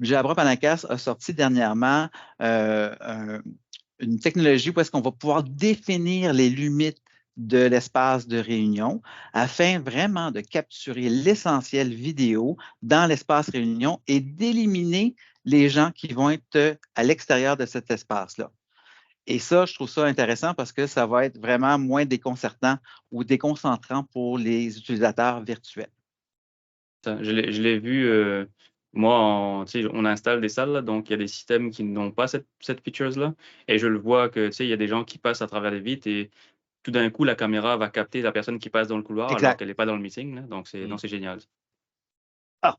Speaker 4: Jabra Panacas a sorti dernièrement une technologie où est-ce qu'on va pouvoir définir les limites de l'espace de réunion afin vraiment de capturer l'essentiel vidéo dans l'espace réunion et d'éliminer les gens qui vont être à l'extérieur de cet espace-là. Et ça, je trouve ça intéressant parce que ça va être vraiment moins déconcertant ou déconcentrant pour les utilisateurs virtuels.
Speaker 2: Je l'ai vu, moi, on installe des salles, là, donc il y a des systèmes qui n'ont pas cette features-là. Et je le vois que il y a des gens qui passent à travers les vitres et tout d'un coup, la caméra va capter la personne qui passe dans le couloir alors qu'elle n'est pas dans le meeting. Là, donc, c'est génial.
Speaker 4: Ah,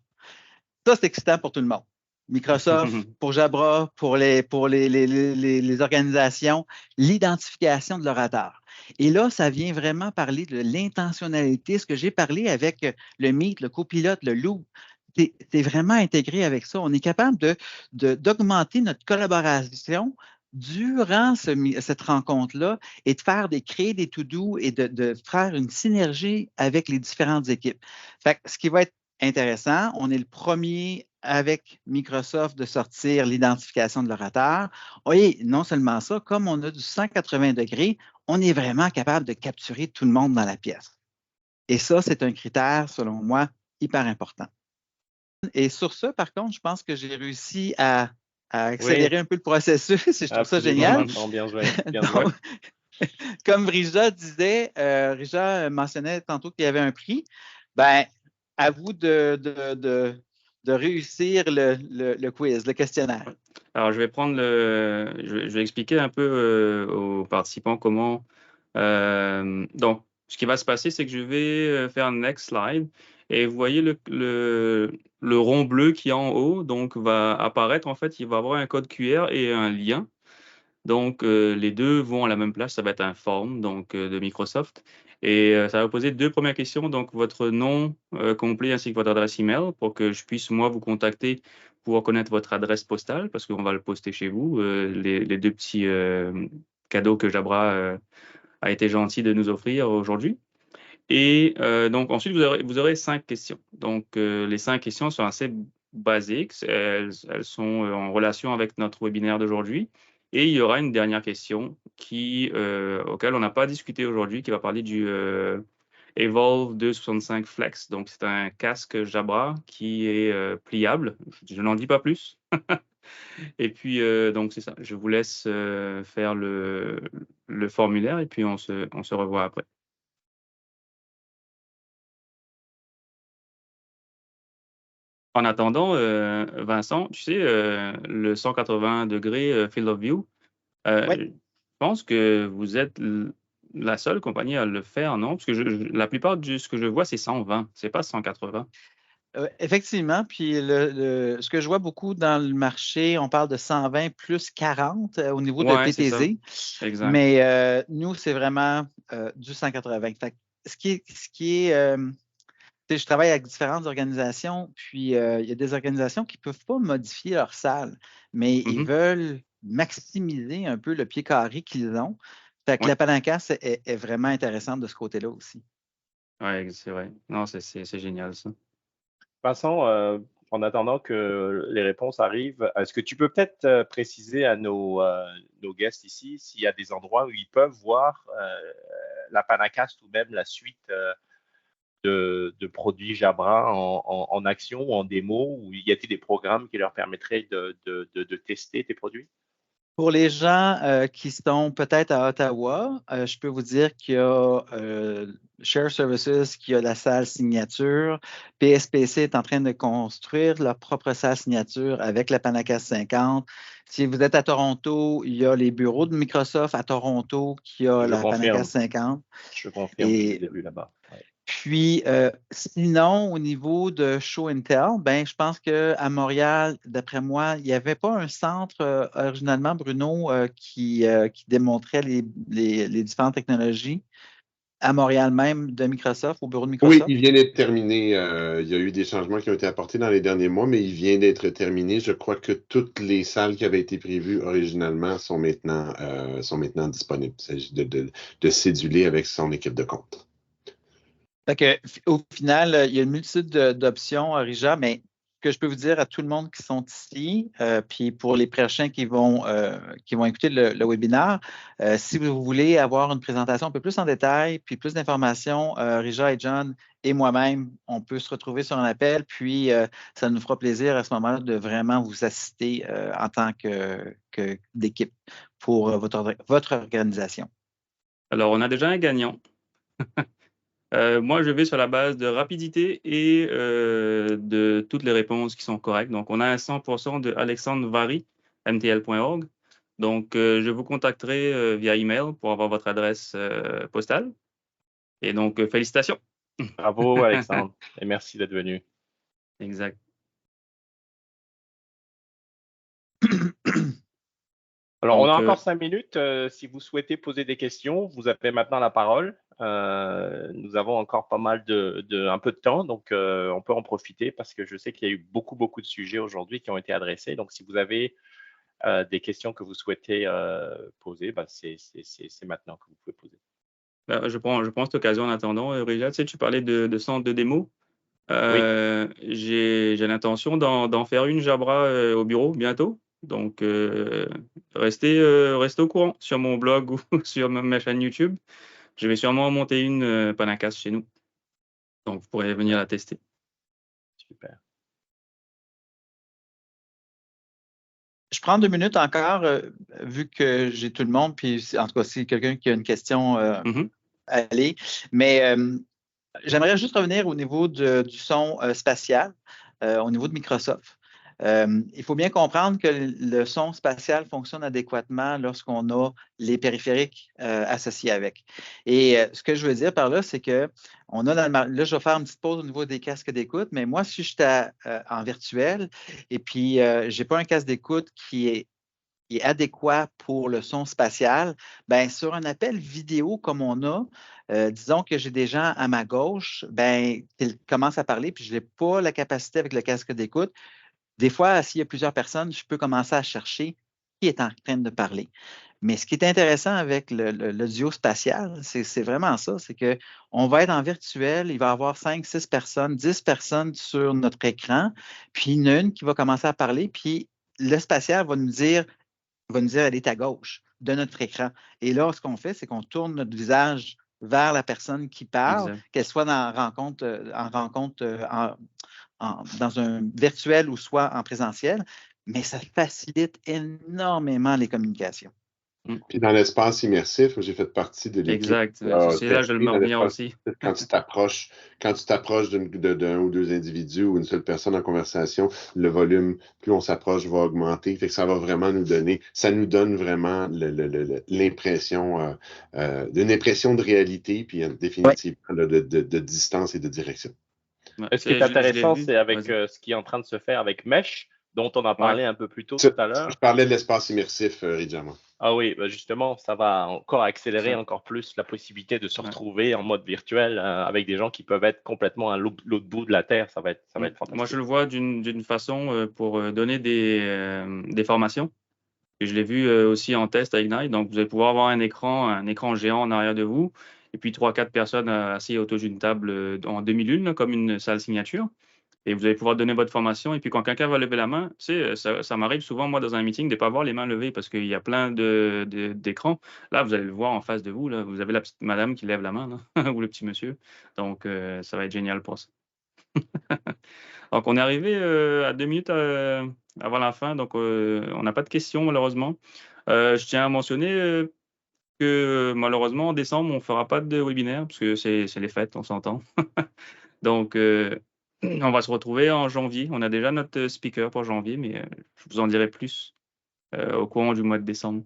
Speaker 4: ça, c'est excitant pour tout le monde. Microsoft, pour Jabra, pour les organisations, l'identification de l'orateur. Et là, ça vient vraiment parler de l'intentionnalité, ce que j'ai parlé avec le Meet, le copilote, le Loop. C'est vraiment intégré avec ça. On est capable d'augmenter notre collaboration durant cette rencontre-là et de créer des to-do et de faire une synergie avec les différentes équipes. Fait que ce qui va être intéressant, on est le premier avec Microsoft de sortir l'identification de l'orateur. Oui, non seulement ça, comme on a du 180 degrés, on est vraiment capable de capturer tout le monde dans la pièce. Et ça, c'est un critère, selon moi, hyper important. Et sur ça, par contre, je pense que j'ai réussi à accélérer un peu le processus et je trouve ça génial.
Speaker 1: Bien joué. Bien joué.
Speaker 4: Comme Rija disait, Rija mentionnait tantôt qu'il y avait un prix. Ben, à vous de réussir le quiz, le questionnaire.
Speaker 2: Alors, je vais prendre je vais expliquer un peu aux participants comment. Donc, ce qui va se passer, c'est que je vais faire un next slide et vous voyez le rond bleu qui est en haut, donc va apparaître. En fait, il va avoir un code QR et un lien. Donc, les deux vont à la même place. Ça va être un form donc, de Microsoft. Et ça va poser 2 premières questions. Donc, votre nom complet ainsi que votre adresse email pour que je puisse, moi, vous contacter pour connaître votre adresse postale parce qu'on va le poster chez vous. Les 2 petits cadeaux que Jabra a été gentil de nous offrir aujourd'hui. Et donc, ensuite, vous aurez 5 questions. Donc, les 5 questions sont assez basiques. Elles sont en relation avec notre webinaire d'aujourd'hui. Et il y aura une dernière question auquel on n'a pas discuté aujourd'hui, qui va parler du Evolve 265 Flex. Donc, c'est un casque Jabra qui est pliable. Je n'en dis pas plus. Et puis, donc, c'est ça. Je vous laisse faire le formulaire et puis on se revoit après. En attendant, Vincent, tu sais, le 180 degrés field of view, je pense que vous êtes la seule compagnie à le faire, non? Parce que la plupart de ce que je vois, c'est 120, c'est pas 180.
Speaker 4: Effectivement, puis ce que je vois beaucoup dans le marché, on parle de 120 plus 40 au niveau de PTZ.
Speaker 2: Exact.
Speaker 4: Mais nous, c'est vraiment du 180. Fait, ce qui est je travaille avec différentes organisations, puis il y a des organisations qui ne peuvent pas modifier leur salle, mais ils veulent maximiser un peu le pied carré qu'ils ont. Fait que la Panancas est vraiment intéressante de ce côté-là aussi.
Speaker 2: Oui, c'est vrai. Non, c'est génial ça.
Speaker 1: Vincent, en attendant que les réponses arrivent, est-ce que tu peux peut-être préciser à nos guests ici s'il y a des endroits où ils peuvent voir la Panacast ou même la suite de produits Jabra en action ou en démo, ou y a-t-il des programmes qui leur permettraient de tester tes produits?
Speaker 4: Pour les gens qui sont peut-être à Ottawa, je peux vous dire qu'il y a Share Services qui a la salle signature. PSPC est en train de construire leur propre salle signature avec la Panacas 50. Si vous êtes à Toronto, il y a les bureaux de Microsoft à Toronto qui a la Panacas 50.
Speaker 1: Je confirme, je les ai vus là-bas. Ouais.
Speaker 4: Puis, sinon, au niveau de Show and Tell, ben, je pense qu'à Montréal, d'après moi, il n'y avait pas un centre originalement, Bruno, qui démontrait les différentes technologies à Montréal même de Microsoft, au bureau de Microsoft.
Speaker 3: Oui, il vient d'être terminé. Il y a eu des changements qui ont été apportés dans les derniers mois, mais il vient d'être terminé. Je crois que toutes les salles qui avaient été prévues originalement sont maintenant disponibles. Il s'agit de céduler avec son équipe de compte.
Speaker 4: Fait que, au final, il y a une multitude d'options, Rija, mais ce que je peux vous dire à tout le monde qui sont ici, puis pour les prochains qui vont écouter le webinaire, si vous voulez avoir une présentation un peu plus en détail, puis plus d'informations, Rija et John et moi-même, on peut se retrouver sur un appel, puis ça nous fera plaisir à ce moment-là de vraiment vous assister en tant d'équipe pour votre organisation.
Speaker 2: Alors, on a déjà un gagnant. Moi, je vais sur la base de rapidité et de toutes les réponses qui sont correctes. Donc, on a un 100% de Alexandre Vary, mtl.org. Donc, je vous contacterai via email pour avoir votre adresse postale. Et donc, félicitations.
Speaker 1: Bravo, Alexandre, et merci d'être venu.
Speaker 2: Exact.
Speaker 1: Alors, on a encore 5 minutes. Si vous souhaitez poser des questions, vous avez maintenant la parole. Nous avons encore pas mal un peu de temps, donc on peut en profiter parce que je sais qu'il y a eu beaucoup de sujets aujourd'hui qui ont été adressés. Donc, si vous avez des questions que vous souhaitez poser, c'est maintenant que vous pouvez poser.
Speaker 2: Je prends cette occasion en attendant. Rija, tu sais, tu parlais de centre de démo.
Speaker 1: Oui.
Speaker 2: J'ai l'intention d'en faire une Jabra au bureau bientôt. Donc, restez au courant sur mon blog ou sur ma chaîne YouTube. Je vais sûrement monter une Panacas chez nous. Donc, vous pourrez venir la tester.
Speaker 1: Super.
Speaker 4: Je prends 2 minutes encore, vu que j'ai tout le monde, puis en tout cas, si quelqu'un qui a une question, allez. Mais j'aimerais juste revenir au niveau du son spatial, au niveau de Microsoft. Il faut bien comprendre que le son spatial fonctionne adéquatement lorsqu'on a les périphériques associés avec. Et ce que je veux dire par là, c'est que là, je vais faire une petite pause au niveau des casques d'écoute, mais moi, si j'étais en virtuel et puis je n'ai pas un casque d'écoute qui est adéquat pour le son spatial, bien, sur un appel vidéo comme on a, disons que j'ai des gens à ma gauche, bien, ils commencent à parler, puis je n'ai pas la capacité avec le casque d'écoute. Des fois, s'il y a plusieurs personnes, je peux commencer à chercher qui est en train de parler. Mais ce qui est intéressant avec l'audio spatial, c'est vraiment ça, c'est qu'on va être en virtuel, il va y avoir 5, 6 personnes, 10 personnes sur notre écran, puis il y en a une qui va commencer à parler, puis le spatial va nous dire elle est à gauche de notre écran. Et là, ce qu'on fait, c'est qu'on tourne notre visage vers la personne qui parle, qu'elle soit dans dans un virtuel ou soit en présentiel, mais ça facilite énormément les communications.
Speaker 3: Puis dans l'espace immersif, j'ai fait partie de l'équipe.
Speaker 2: Exact. C'est là que je le mets bien aussi.
Speaker 3: Quand tu t'approches d'un ou deux individus ou une seule personne en conversation, le volume, plus on s'approche, va augmenter. Fait que ça va vraiment ça nous donne vraiment l'impression d'une impression de réalité, puis définitivement de distance et de direction.
Speaker 1: Ce qui est intéressant, c'est avec ce qui est en train de se faire avec Mesh, dont on a parlé un peu plus tôt tout à l'heure.
Speaker 3: Je parlais de l'espace immersif, Rijama.
Speaker 1: Ah oui, justement, ça va encore accélérer encore plus la possibilité de se retrouver en mode virtuel avec des gens qui peuvent être complètement à l'autre bout de la Terre. Ça va être fantastique.
Speaker 2: Moi, je le vois d'une façon pour donner des formations. Et je l'ai vu aussi en test à Ignite. Donc, vous allez pouvoir avoir un écran géant en arrière de vous et puis 3-4 personnes assises autour d'une table en demi-lune, comme une salle signature. Et vous allez pouvoir donner votre formation. Et puis, quand quelqu'un va lever la main, ça m'arrive souvent, moi, dans un meeting, de ne pas voir les mains levées parce qu'il y a plein d'écrans. Là, vous allez le voir en face de vous. Là. Vous avez la petite madame qui lève la main là, ou le petit monsieur. Donc, ça va être génial pour ça. Donc, on est arrivé à 2 minutes avant la fin. Donc, on n'a pas de questions, malheureusement. Je tiens à mentionner que malheureusement, en décembre, on ne fera pas de webinaire parce que c'est les fêtes, on s'entend. Donc, on va se retrouver en janvier. On a déjà notre speaker pour janvier, mais je vous en dirai plus au courant du mois de décembre.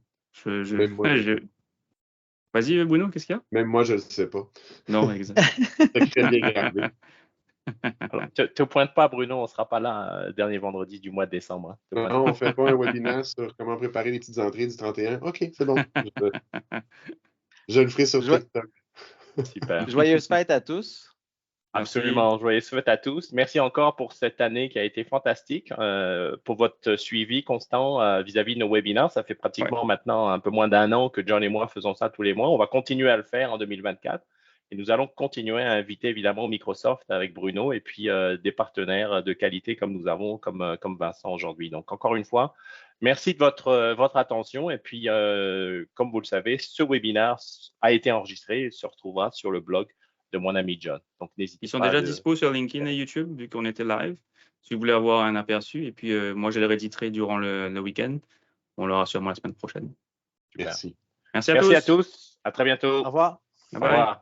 Speaker 2: Vas-y, Bruno, qu'est-ce qu'il y a?
Speaker 3: Même moi, je ne le sais pas.
Speaker 2: Non, exact.
Speaker 3: C'est très bien gardé.
Speaker 1: Alors, te pointe pas, Bruno, on ne sera pas là dernier vendredi du mois de décembre. Hein.
Speaker 3: Non, on ne fait pas un webinaire sur comment préparer les petites entrées du 31. OK, c'est bon. Je le ferai sur TikTok.
Speaker 1: Super.
Speaker 4: Joyeuses fêtes à tous.
Speaker 1: Absolument. Joyeuses fêtes à tous. Merci encore pour cette année qui a été fantastique, pour votre suivi constant vis-à-vis de nos webinaires. Ça fait pratiquement maintenant un peu moins d'un an que John et moi faisons ça tous les mois. On va continuer à le faire en 2024. Et nous allons continuer à inviter évidemment Microsoft avec Bruno et puis des partenaires de qualité comme nous avons, comme Vincent aujourd'hui. Donc, encore une fois, merci de votre attention. Et puis, comme vous le savez, ce webinaire a été enregistré et se retrouvera sur le blog de mon ami John. Donc, n'hésitez pas.
Speaker 2: Ils sont déjà dispo sur LinkedIn et YouTube vu qu'on était live. Si vous voulez avoir un aperçu, et puis moi, je les rééditerai durant le week-end. On l'aura sûrement la semaine prochaine.
Speaker 3: Merci.
Speaker 2: Merci à tous.
Speaker 1: À très bientôt.
Speaker 4: Au revoir.
Speaker 2: Bye bye.